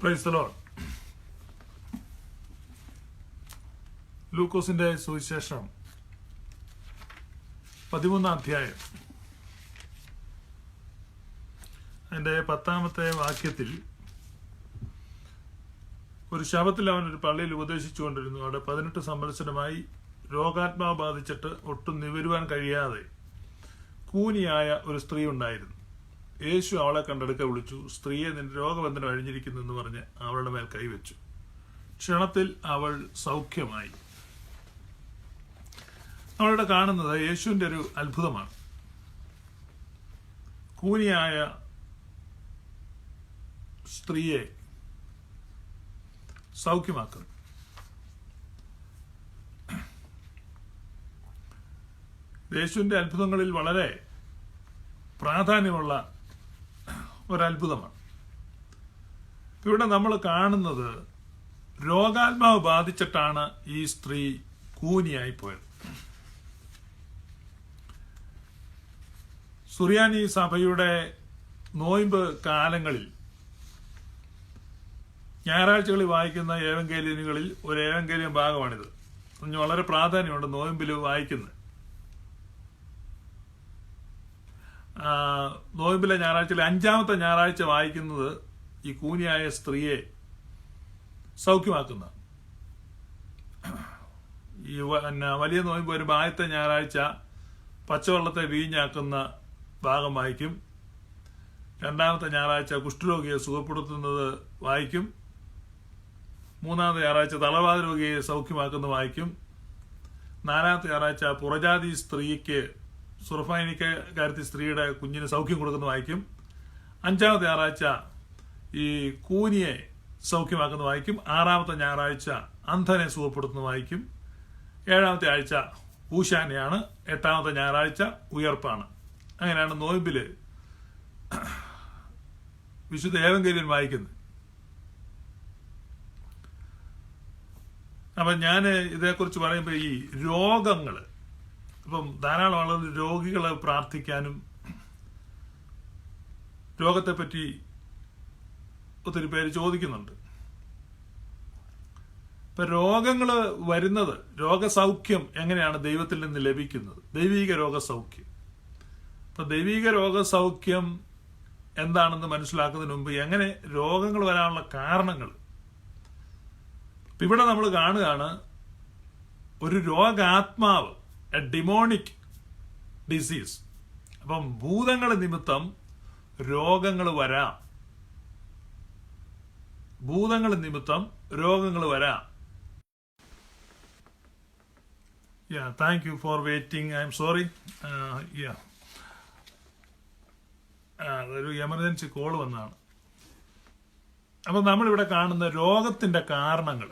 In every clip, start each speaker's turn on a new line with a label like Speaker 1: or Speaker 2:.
Speaker 1: Praise the Lord. ലൂക്കോസിന്റെ സുവിശേഷം 13-ാം അധ്യായം അതിന്റെ 10-ാമത്തെ വാക്യത്തിൽ ഒരു ശബത്തിൽ അവൻ ഒരു പള്ളിയിൽ ഉപദേശിച്ചുകൊണ്ടിരുന്നു. അവിടെ 18 സംവത്സരമായി രോഗാത്മാവ് ബാധിച്ചിട്ട് ഒട്ടും നിവരുവാൻ കഴിയാതെ കൂനിയായ ഒരു സ്ത്രീ ഉണ്ടായിരുന്നു. യേശു അവളെ കണ്ടെടുക്ക വിളിച്ചു. സ്ത്രീയെ, നിന്റെ രോഗബന്ധനം അഴിഞ്ഞിരിക്കുന്നു എന്ന് പറഞ്ഞ് അവളുടെ മേൽ കൈവച്ചു. ക്ഷണത്തിൽ അവൾ സൗഖ്യമായി. നമ്മളിവിടെ കാണുന്നത് യേശുവിന്റെ ഒരു അത്ഭുതമാണ്. കൂനിയായ സ്ത്രീയെ സൗഖ്യമാക്കുന്നു. യേശുവിന്റെ അത്ഭുതങ്ങളിൽ വളരെ പ്രാധാന്യമുള്ള ഒരത്ഭുതമാണ്. ഇവിടെ നമ്മൾ കാണുന്നത് രോഗാത്മാവ് ബാധിച്ചിട്ടാണ് ഈ സ്ത്രീ കൂനിയായി പോയത്. സുറിയാനി സഭയുടെ നോയമ്പ് കാലങ്ങളിൽ ഞായറാഴ്ചകളിൽ വായിക്കുന്ന ഏവങ്കേലിയനുകളിൽ ഒരു ഏവങ്കേലിയൻ ഭാഗമാണിത്. വളരെ പ്രാധാന്യമുണ്ട് നോയമ്പിൽ വായിക്കുന്നത്. നോയമ്പിലെ ഞായറാഴ്ചയിലെ 5-ാമത്തെ ഞായറാഴ്ച വായിക്കുന്നത് ഈ കൂനിയായ സ്ത്രീയെ സൗഖ്യമാക്കുന്ന. ഈ വലിയ നോയമ്പ് വരുമ്പോൾ ആദ്യത്തെ ഞായറാഴ്ച പച്ചവെള്ളത്തെ വീഞ്ഞാക്കുന്ന ഭാഗം വായിക്കും. 2-ാമത്തെ ഞായറാഴ്ച കുഷ്ഠരോഗിയെ സുഖപ്പെടുത്തുന്നത് വായിക്കും. 3-ാമത്തെ ഞായറാഴ്ച തളർവാത രോഗിയെ സൗഖ്യമാക്കുന്ന വായിക്കും. 4-ാമത്തെ ഞായറാഴ്ച പുറജാതി സ്ത്രീക്ക് സുറഫൈനിക്കാരത്തി സ്ത്രീയുടെ കുഞ്ഞിന് സൗഖ്യം കൊടുക്കുന്ന വായിക്കും. 5-ാമത്തെ ഞായറാഴ്ച ഈ കൂനിയെ സൗഖ്യമാക്കുന്ന വായിക്കും. 6-ാമത്തെ ഞായറാഴ്ച അന്ധനെ സുഖപ്പെടുത്തുന്ന വായിക്കും. 7-ാമത്തെ ആഴ്ച ഊശാനയാണ്. 8-ാമത്തെ ഞായറാഴ്ച ഉയർപ്പാണ്. അങ്ങനെയാണ് നോയമ്പില് വിശുദ്ധ ഏവങ്കേലിയൻ വായിക്കുന്നത്. അപ്പൊ ഞാൻ ഇതേക്കുറിച്ച് പറയുമ്പോൾ ഈ രോഗങ്ങള്, ഇപ്പം ധാരാളം ആളുകൾ രോഗികളെ പ്രാർത്ഥിക്കാനും രോഗത്തെപ്പറ്റി ഒത്തിരി പേര് ചോദിക്കുന്നുണ്ട്. ഇപ്പൊ രോഗങ്ങള് വരുന്നത്, രോഗസൗഖ്യം എങ്ങനെയാണ് ദൈവത്തിൽ നിന്ന് ലഭിക്കുന്നത്? ദൈവിക രോഗസൗഖ്യം. അപ്പൊ ദൈവിക രോഗസൗഖ്യം എന്താണെന്ന് മനസ്സിലാക്കുന്നതിന് മുമ്പ് എങ്ങനെ രോഗങ്ങൾ വരാനുള്ള കാരണങ്ങൾ ഇവിടെ നമ്മൾ കാണുകയാണ്. ഒരു രോഗാത്മാവ്, എ ഡിമോണിക് ഡിസീസ്. അപ്പം ഭൂതങ്ങൾ നിമിത്തം രോഗങ്ങൾ വരാം. ഭൂതങ്ങൾ നിമിത്തം രോഗങ്ങൾ വരാം. Thank you for waiting. I am sorry. അതൊരു എമർജൻസി കോൾ വന്നതാണ്. അപ്പൊ നമ്മളിവിടെ കാണുന്ന രോഗത്തിന്റെ കാരണങ്ങൾ,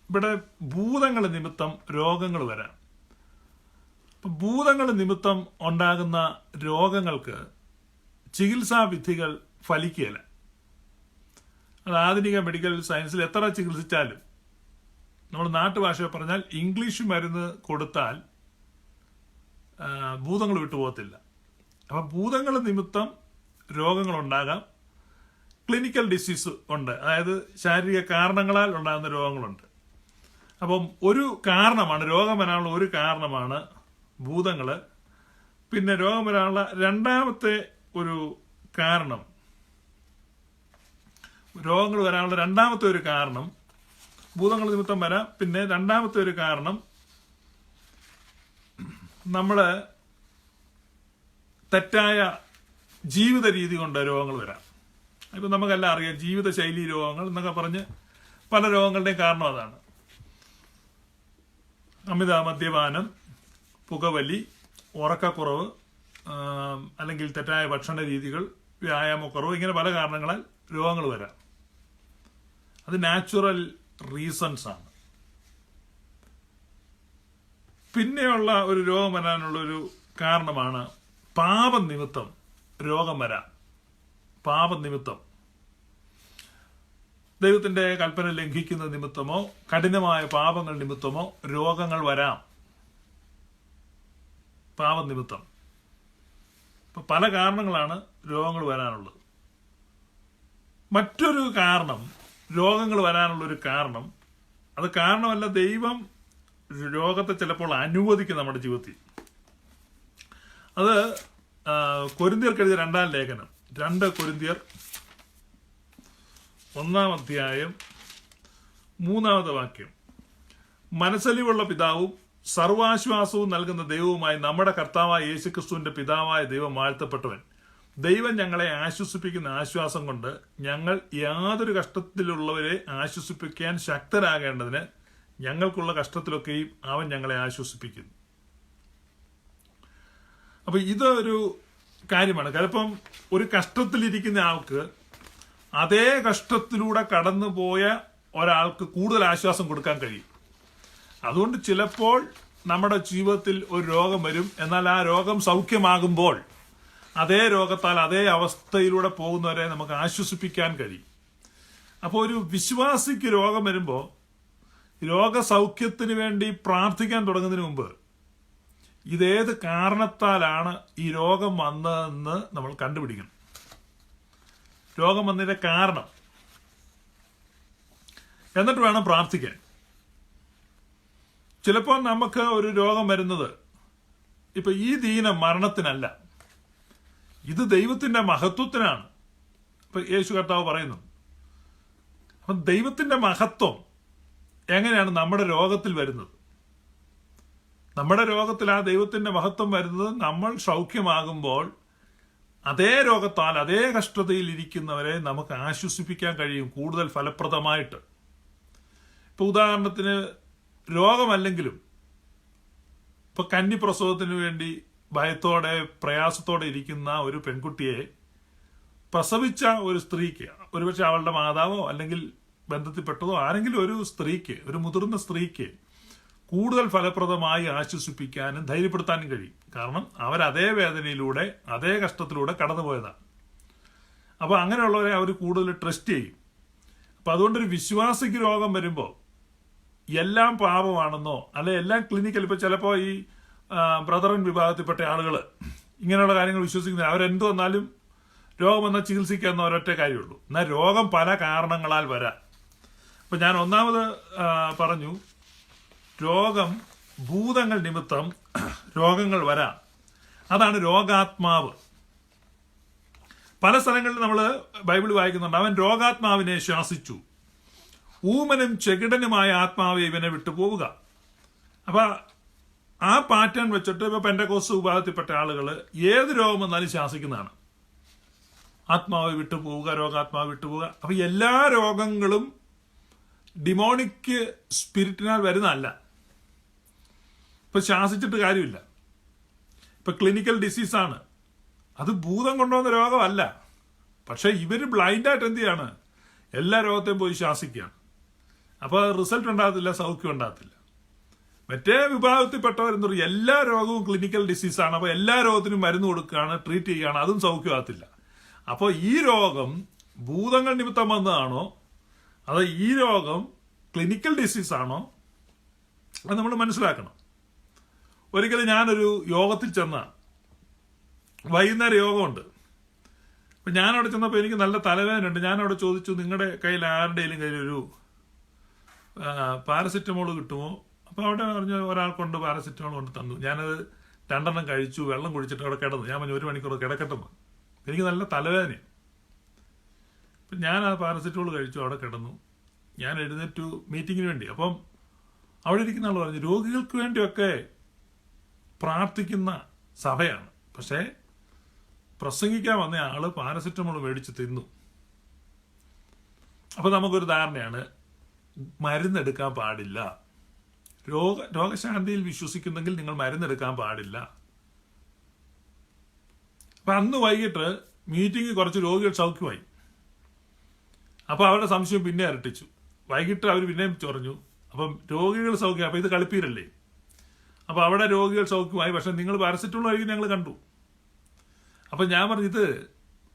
Speaker 1: ഇവിടെ ഭൂതങ്ങൾ നിമിത്തം രോഗങ്ങൾ വരാം. ഭൂതങ്ങൾ നിമിത്തം ഉണ്ടാകുന്ന രോഗങ്ങൾക്ക് ചികിത്സാ വിധികൾ ഫലിക്കുകയില്ല. അത് ആധുനിക മെഡിക്കൽ സയൻസിൽ എത്ര ചികിത്സിച്ചാലും, നമ്മൾ നാട്ടുഭാഷ പറഞ്ഞാൽ ഇംഗ്ലീഷ് മരുന്ന് കൊടുത്താൽ ഭൂതങ്ങൾ വിട്ടുപോകത്തില്ല. അപ്പൊ ഭൂതങ്ങൾ നിമിത്തം രോഗങ്ങൾ ഉണ്ടാകാം. ക്ലിനിക്കൽ ഡിസീസ് ഉണ്ട്, അതായത് ശാരീരിക കാരണങ്ങളാൽ ഉണ്ടാകുന്ന രോഗങ്ങളുണ്ട്. അപ്പം ഒരു കാരണമാണ്, രോഗം വരാനുള്ള ഒരു കാരണമാണ് ഭൂതങ്ങള്. പിന്നെ രോഗം വരാനുള്ള രണ്ടാമത്തെ ഒരു കാരണം, രോഗങ്ങൾ വരാനുള്ള രണ്ടാമത്തെ ഒരു കാരണം ഭൂതങ്ങൾ നിമിത്തം വരാം. പിന്നെ രണ്ടാമത്തെ ഒരു കാരണം, നമ്മള് തെറ്റായ ജീവിത രീതി കൊണ്ട് രോഗങ്ങൾ വരാം. ഇപ്പൊ നമുക്കെല്ലാം അറിയാം, ജീവിതശൈലി രോഗങ്ങൾ എന്നൊക്കെ പറഞ്ഞ് പല രോഗങ്ങളുടെയും കാരണം അതാണ്. അമിത മദ്യപാനം, പുകവലി, ഉറക്കക്കുറവ്, അല്ലെങ്കിൽ തെറ്റായ ഭക്ഷണ രീതികൾ, വ്യായാമക്കുറവ്, ഇങ്ങനെ പല കാരണങ്ങളാൽ രോഗങ്ങൾ വരാം. അത് നാച്ചുറൽ റീസൺസ് ആണ്. പിന്നെയുള്ള ഒരു രോഗം വരാനുള്ള ഒരു കാരണമാണ് പാപം നിമിത്തം രോഗം വരാം. പാപം നിമിത്തം, ദൈവത്തിന്റെ കൽപ്പന ലംഘിക്കുന്ന നിമിത്തമോ കഠിനമായ പാപങ്ങൾ നിമിത്തമോ രോഗങ്ങൾ വരാം. പാപം നിമിത്തം. പല കാരണങ്ങളാണ് രോഗങ്ങൾ വരാനുള്ളത്. മറ്റൊരു കാരണം രോഗങ്ങൾ വരാനുള്ളൊരു കാരണം, അത് കാരണമല്ല, ദൈവം രോഗത്തെ ചിലപ്പോൾ അനുവദിക്കും നമ്മുടെ ജീവിതത്തിൽ. അത് കൊരിന്ത്യർക്ക് എഴുതിയ 2-ാം ലേഖനം 2 കൊരിന്ത്യർ 1-ാം അധ്യായം 3-ാമത്തെ വാക്യം. മനസ്സലിവുള്ള പിതാവും സർവാശ്വാസവും നൽകുന്ന ദൈവവുമായി നമ്മുടെ കർത്താവായ യേശുക്രിസ്തുവിന്റെ പിതാവായ ദൈവം വാഴ്ത്തപ്പെട്ടവൻ. ദൈവം ഞങ്ങളെ ആശ്വസിപ്പിക്കുന്ന ആശ്വാസം കൊണ്ട് ഞങ്ങൾ യാതൊരു കഷ്ടത്തിലുള്ളവരെ ആശ്വസിപ്പിക്കാൻ ശക്തരാകേണ്ടതിന് ഞങ്ങൾക്കുള്ള കഷ്ടത്തിലൊക്കെയും അവൻ ഞങ്ങളെ ആശ്വസിപ്പിക്കുന്നു. അപ്പൊ ഇതൊരു കാര്യമാണ്. ചിലപ്പം ഒരു കഷ്ടത്തിലിരിക്കുന്ന ആൾക്ക് അതേ കഷ്ടത്തിലൂടെ കടന്നുപോയ ഒരാൾക്ക് കൂടുതൽ ആശ്വാസം കൊടുക്കാൻ കഴിയും. അതുകൊണ്ട് ചിലപ്പോൾ നമ്മുടെ ജീവിതത്തിൽ ഒരു രോഗം വരും. എന്നാൽ ആ രോഗം സൗഖ്യമാകുമ്പോൾ അതേ രോഗത്താൽ അതേ അവസ്ഥയിലൂടെ പോകുന്നവരെ നമുക്ക് ആശ്വസിപ്പിക്കാൻ കഴിയും. അപ്പോൾ ഒരു വിശ്വാസിക്ക് രോഗം വരുമ്പോൾ രോഗസൗഖ്യത്തിന് വേണ്ടി പ്രാർത്ഥിക്കാൻ തുടങ്ങുന്നതിന് മുമ്പ് ഇതേത് കാരണത്താലാണ് ഈ രോഗം വന്നതെന്ന് നമ്മൾ കണ്ടുപിടിക്കണം. രോഗം വന്നതിന്റെ കാരണം, എന്നിട്ട് വേണം പ്രാർത്ഥിക്കാൻ. ചിലപ്പോൾ നമുക്ക് ഒരു രോഗം വരുന്നത് ഇപ്പൊ ഈ ദീനം മരണത്തിനല്ല, ഇത് ദൈവത്തിന്റെ മഹത്വത്തിനാണ്. ഇപ്പൊ യേശു കർത്താവ് പറയുന്നു. അപ്പം ദൈവത്തിന്റെ മഹത്വം എങ്ങനെയാണ് നമ്മുടെ രോഗത്തിൽ വരുന്നത്? നമ്മുടെ രോഗത്തിൽ ആ ദൈവത്തിന്റെ മഹത്വം വരുന്നത് നമ്മൾ സൗഖ്യമാകുമ്പോൾ അതേ രോഗത്താൽ അതേ കഷ്ടതയിൽ ഇരിക്കുന്നവരെ നമുക്ക് ആശ്വസിപ്പിക്കാൻ കഴിയും കൂടുതൽ ഫലപ്രദമായിട്ട്. ഇപ്പൊ ഉദാഹരണത്തിന് രോഗമല്ലെങ്കിലും ഇപ്പൊ കന്നിപ്രസവത്തിന് വേണ്ടി ഭയത്തോടെ പ്രയാസത്തോടെ ഇരിക്കുന്ന ഒരു പെൺകുട്ടിയെ പ്രസവിച്ച ഒരു സ്ത്രീക്ക്, ഒരുപക്ഷെ അവളുടെ മാതാവോ അല്ലെങ്കിൽ ബന്ധത്തിൽപ്പെട്ടതോ ആരെങ്കിലും ഒരു സ്ത്രീക്ക്, ഒരു മുതിർന്ന സ്ത്രീക്ക് കൂടുതൽ ഫലപ്രദമായി ആശ്വസിപ്പിക്കാനും ധൈര്യപ്പെടുത്താനും കഴിയും. കാരണം അവരതേ വേദനയിലൂടെ അതേ കഷ്ടത്തിലൂടെ കടന്നുപോയതാണ്. അപ്പൊ അങ്ങനെയുള്ളവരെ അവർ കൂടുതൽ ട്രസ്റ്റ് ചെയ്യും. അപ്പൊ അതുകൊണ്ടൊരു വിശ്വാസിക്ക് രോഗം വരുമ്പോൾ എല്ലാം പാപമാണെന്നോ അല്ലെ എല്ലാം ക്ലിനിക്കൽ, ഇപ്പൊ ചിലപ്പോ ഈ ബ്രദറൻ വിഭാഗത്തിൽപ്പെട്ട ആളുകൾ ഇങ്ങനെയുള്ള കാര്യങ്ങൾ വിശ്വസിക്കുന്നത്, അവരെന്ത് വന്നാലും രോഗം വന്നാൽ ചികിത്സിക്കാവുന്ന ഒരൊറ്റ കാര്യമുള്ളൂ. എന്നാൽ രോഗം പല കാരണങ്ങളാൽ വരാം. ഇപ്പൊ ഞാൻ ഒന്നാമത് പറഞ്ഞു, രോഗം ഭൂതങ്ങൾ നിമിത്തം രോഗങ്ങൾ വരാം. അതാണ് രോഗാത്മാവ്. പല സ്ഥലങ്ങളിൽ നമ്മൾ ബൈബിൾ വായിക്കുന്നുണ്ട്, അവൻ രോഗാത്മാവിനെ ശാസിച്ചു, ഊമനും ചെകിടനുമായ ആത്മാവ് ഇവനെ വിട്ടുപോവുക. അപ്പൊ ആ പാറ്റേൺ വെച്ചിട്ട് ഇപ്പൊ പെന്റക്കോസ്റ്റ് വിഭാഗത്തിൽപ്പെട്ട ആളുകൾ ഏത് രോഗം വന്നാലും ശാസിക്കുന്നതാണ്, ആത്മാവ് വിട്ടുപോവുക, രോഗാത്മാവ് വിട്ടുപോവുക. അപ്പൊ എല്ലാ രോഗങ്ങളും ഡിമോണിക് സ്പിരിറ്റിനാൽ വരുന്നതല്ല. ഇപ്പൊ ശാസിച്ചിട്ട് കാര്യമില്ല. ഇപ്പൊ ക്ലിനിക്കൽ ഡിസീസാണ്, അത് ഭൂതം കൊണ്ടുവന്ന രോഗമല്ല. പക്ഷെ ഇവര് ബ്ലൈൻഡായിട്ട് എന്ത് ചെയ്യാണ്, എല്ലാ രോഗത്തെയും പോയി ശാസിക്കുകയാണ്. അപ്പൊ റിസൾട്ട് ഉണ്ടാകത്തില്ല, സൗഖ്യം ഉണ്ടാകത്തില്ല. മറ്റേ വിഭാഗത്തിൽപ്പെട്ടവരെന്ന് പറയും എല്ലാ രോഗവും ക്ലിനിക്കൽ ഡിസീസാണ്, അപ്പൊ എല്ലാ രോഗത്തിനും മരുന്ന് കൊടുക്കുകയാണ്, ട്രീറ്റ് ചെയ്യുകയാണ്, അതും സൗഖ്യമാകത്തില്ല. അപ്പോൾ ഈ രോഗം ഭൂതങ്ങൾ നിമിത്തം വന്നതാണോ അതോ ഈ രോഗം ക്ലിനിക്കൽ ഡിസീസാണോ അത് നമ്മൾ മനസ്സിലാക്കണം. ഒരിക്കലും ഞാനൊരു യോഗത്തിൽ ചെന്ന, വൈകുന്നേരം യോഗമുണ്ട്. അപ്പൊ ഞാനവിടെ ചെന്നപ്പോൾ എനിക്ക് നല്ല തലവേദനയുണ്ട്. ഞാനവിടെ ചോദിച്ചു, നിങ്ങളുടെ കയ്യിൽ ആരുടെയും കയ്യിലൊരു പാരസെറ്റമോൾ കിട്ടുമോ? അപ്പൊ അവിടെ പറഞ്ഞു ഒരാൾക്കൊണ്ട് പാരസെറ്റമോൾ കൊണ്ട് തന്നു. ഞാനത് 2 എണ്ണം കഴിച്ചു, വെള്ളം കുടിച്ചിട്ട് അവിടെ കിടന്നു. ഞാൻ പറഞ്ഞു 1 മണിക്കൂർ കിടക്കട്ടെ. എനിക്ക് നല്ല തലവേദനയാണ്. അപ്പം ഞാൻ ആ പാരസെറ്റമോൾ കഴിച്ചു, അവിടെ കിടന്നു. ഞാൻ എഴുന്നേറ്റു മീറ്റിങ്ങിന് വേണ്ടി. അപ്പം അവിടെ ഇരിക്കുന്ന ആൾ പറഞ്ഞു, രോഗികൾക്ക് വേണ്ടിയൊക്കെ പ്രാർത്ഥിക്കുന്ന സഭയാണ്, പക്ഷേ പ്രസംഗിക്കാൻ വന്ന ആള് പാരസെറ്റമോൾ മേടിച്ച് തിന്നു. അപ്പൊ നമുക്കൊരു ധാരണയാണ്, മരുന്നെടുക്കാൻ പാടില്ല. രോഗശാന്തിയിൽ വിശ്വസിക്കുന്നെങ്കിൽ നിങ്ങൾ മരുന്നെടുക്കാൻ പാടില്ല. അപ്പൊ അന്ന് വൈകിട്ട് മീറ്റിംഗ് കുറച്ച് രോഗികൾ സൗഖ്യമായി. അപ്പൊ അവരുടെ സംശയം പിന്നെ ഇരട്ടിച്ചു. വൈകിട്ട് അവർ പിന്നെയും ചൊറഞ്ഞു. അപ്പം രോഗികൾ സൗഖ്യം, അപ്പൊ ഇത് കളിപ്പീരല്ലേ. അപ്പൊ അവിടെ രോഗികൾ സൗഖ്യമായി, പക്ഷെ നിങ്ങൾ പാരസെറ്റമോൾ കഴിക്കും ഞങ്ങൾ കണ്ടു. അപ്പൊ ഞാൻ പറഞ്ഞു, ഇത്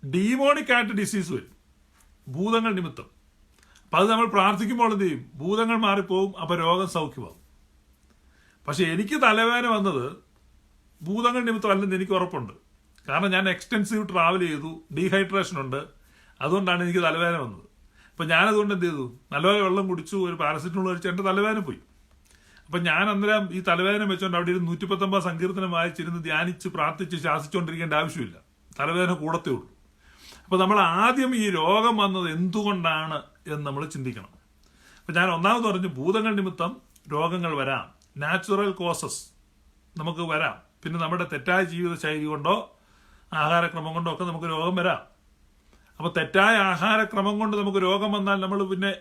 Speaker 1: ഡീമോണിക് ആയിട്ട് ഡിസീസ് വരും ഭൂതങ്ങൾ നിമിത്തം. അപ്പൊ അത് നമ്മൾ പ്രാർത്ഥിക്കുമ്പോൾ എന്ത് ചെയ്യും, ഭൂതങ്ങൾ മാറിപ്പോവും, അപ്പൊ രോഗം സൗഖ്യമാവും. പക്ഷെ എനിക്ക് തലവേദന വന്നത് ഭൂതങ്ങൾ നിമിത്തം അല്ലെന്ന് എനിക്ക് ഉറപ്പുണ്ട്. കാരണം ഞാൻ എക്സ്റ്റെൻസീവ് ട്രാവൽ ചെയ്തു, ഡീഹൈഡ്രേഷൻ ഉണ്ട്, അതുകൊണ്ടാണ് എനിക്ക് തലവേദന വന്നത്. അപ്പം ഞാനതുകൊണ്ട് എന്ത് ചെയ്തു, നല്ലപോലെ വെള്ളം കുടിച്ചു, ഒരു പാരസിറ്റമോൾ കഴിച്ച് എൻ്റെ തലവേദന പോയി. അപ്പം ഞാൻ അന്നേരം ഈ തലവേദന വെച്ചുകൊണ്ട് അവിടെ ഒരു 119 സങ്കീർത്തനം വായിച്ചിരുന്ന് ധ്യാനിച്ച് പ്രാർത്ഥിച്ച് ശാസിച്ചുകൊണ്ടിരിക്കേണ്ട ആവശ്യമില്ല, തലവേദന കൂടത്തേ ഉള്ളൂ. അപ്പോൾ നമ്മൾ ആദ്യം ഈ രോഗം വന്നത് എന്തുകൊണ്ടാണ് എന്ന് നമ്മൾ ചിന്തിക്കണം. അപ്പം ഞാൻ ഒന്നാമത് പറഞ്ഞു, ഭൂതങ്ങൾ നിമിത്തം രോഗങ്ങൾ വരാം, നാച്ചുറൽ കോസസ് നമുക്ക് വരാം. പിന്നെ നമ്മുടെ തെറ്റായ ജീവിത ശൈലി കൊണ്ടോ ആഹാരക്രമം കൊണ്ടോ ഒക്കെ നമുക്ക് രോഗം വരാം. അപ്പോൾ തെറ്റായ ആഹാരക്രമം കൊണ്ട് നമുക്ക് രോഗം വന്നാൽ നമ്മൾ പിന്നെ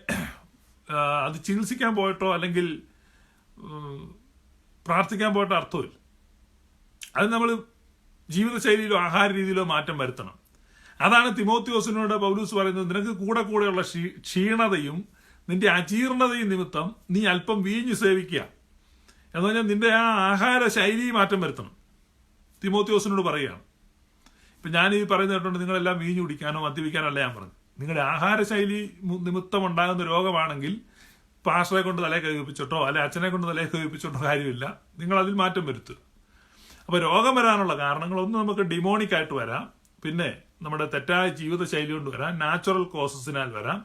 Speaker 1: അത് ചികിത്സിക്കാൻ പോയിട്ടോ അല്ലെങ്കിൽ പ്രാർത്ഥിക്കാൻ പോയിട്ടോ അർത്ഥമില്ല. അത് നമ്മൾ ജീവിതശൈലിയിലോ ആഹാര രീതിയിലോ മാറ്റം വരുത്തണം. അതാണ് തിമോത്തിയോസിനോട് പൗലൂസ് പറയുന്നത്, നിനക്ക് കൂടെയുള്ള ക്ഷീണതയും നിന്റെ അജീർണതയും നിമിത്തം നീ അല്പം വീഞ്ഞു സേവിക്കുക എന്ന് പറഞ്ഞാൽ നിന്റെ ആ ആഹാര ശൈലി മാറ്റം വരുത്തണം. തിമോത്തിയോസിനോട് പറയുകയാണ്. ഇപ്പം ഞാൻ ഈ പറയുന്ന കേട്ടോണ്ട് നിങ്ങളെല്ലാം വീഞ്ഞു കുടിക്കാനോ മദ്യപിക്കാനോ അല്ല ഞാൻ പറഞ്ഞത്. നിങ്ങളുടെ ആഹാരശൈലി നിമിത്തം ഉണ്ടാകുന്ന രോഗമാണെങ്കിൽ പാസ്റ്ററെ കൊണ്ട് തലയെ കഴിപ്പിച്ചിട്ടോ അല്ലെ അച്ഛനെ കൊണ്ട് തലയെ കഴിപ്പിച്ചിട്ടോ കാര്യമില്ല, നിങ്ങൾ അതിൽ മാറ്റം വരുത്തുക. അപ്പോൾ രോഗം വരാനുള്ള കാരണങ്ങളൊന്നും നമുക്ക് ഡിമോണിക് ആയിട്ട് വരാം, പിന്നെ നമ്മുടെ തെറ്റായ ജീവിതശൈലി കൊണ്ട് വരാം, നാച്ചുറൽ കോസസിനാൽ വരാം.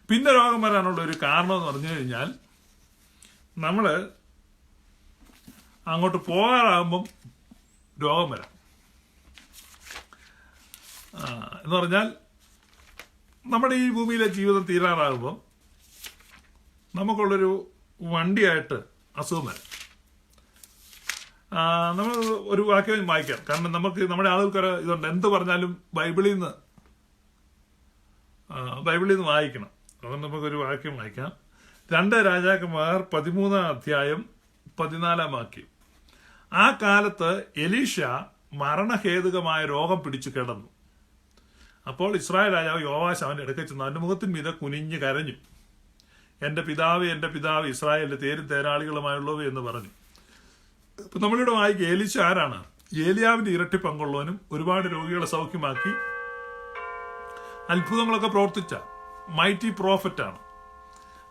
Speaker 1: പിന്നെ രോഗം വരാനുള്ള ഒരു കാരണം എന്ന് പറഞ്ഞു കഴിഞ്ഞാൽ നമ്മൾ അങ്ങോട്ട് പോകാറാകുമ്പം രോഗം വരാം. എന്ന് പറഞ്ഞാൽ നമ്മുടെ ഈ ഭൂമിയിലെ ജീവിതം തീരാറാകുമ്പം നമുക്കുള്ളൊരു വണ്ടിയായിട്ട് അസുഖം വരാം. നമ്മൾ ഒരു വാക്യം വായിക്കാം, കാരണം നമുക്ക് നമ്മുടെ ആളുകൾക്കൊരു ഇതുണ്ട്, എന്ത് പറഞ്ഞാലും ബൈബിളിൽ നിന്ന് വായിക്കണം. അതുകൊണ്ട് നമുക്കൊരു വാക്യം വായിക്കാം. 2 രാജാക്കന്മാർ 13 അധ്യായം 14 വാക്യം. ആ കാലത്ത് എലീഷ മരണഹേതുകമായ രോഗം പിടിച്ചു കിടന്നു. അപ്പോൾ ഇസ്രായേൽ രാജാവ് യോവാശ് അവന്റെ അടുക്കൽ ചെന്ന് അവന്റെ മുഖത്തിന് മീതെ കുനിഞ്ഞു കരഞ്ഞു, എന്റെ പിതാവ് ഇസ്രായേലിന്റെ തേരും തേരാളികളുമായുള്ളവ എന്ന് പറഞ്ഞു. ഇപ്പൊ നമ്മളിവിടെ വായിക്കുക, എലീശ ആരാണ്? ഏലിയാവിന്റെ ഇരട്ടി പങ്കുള്ളവനും ഒരുപാട് രോഗികളെ സൗഖ്യമാക്കി അത്ഭുതങ്ങളൊക്കെ പ്രവർത്തിച്ച മൈറ്റി പ്രോഫറ്റാണ്.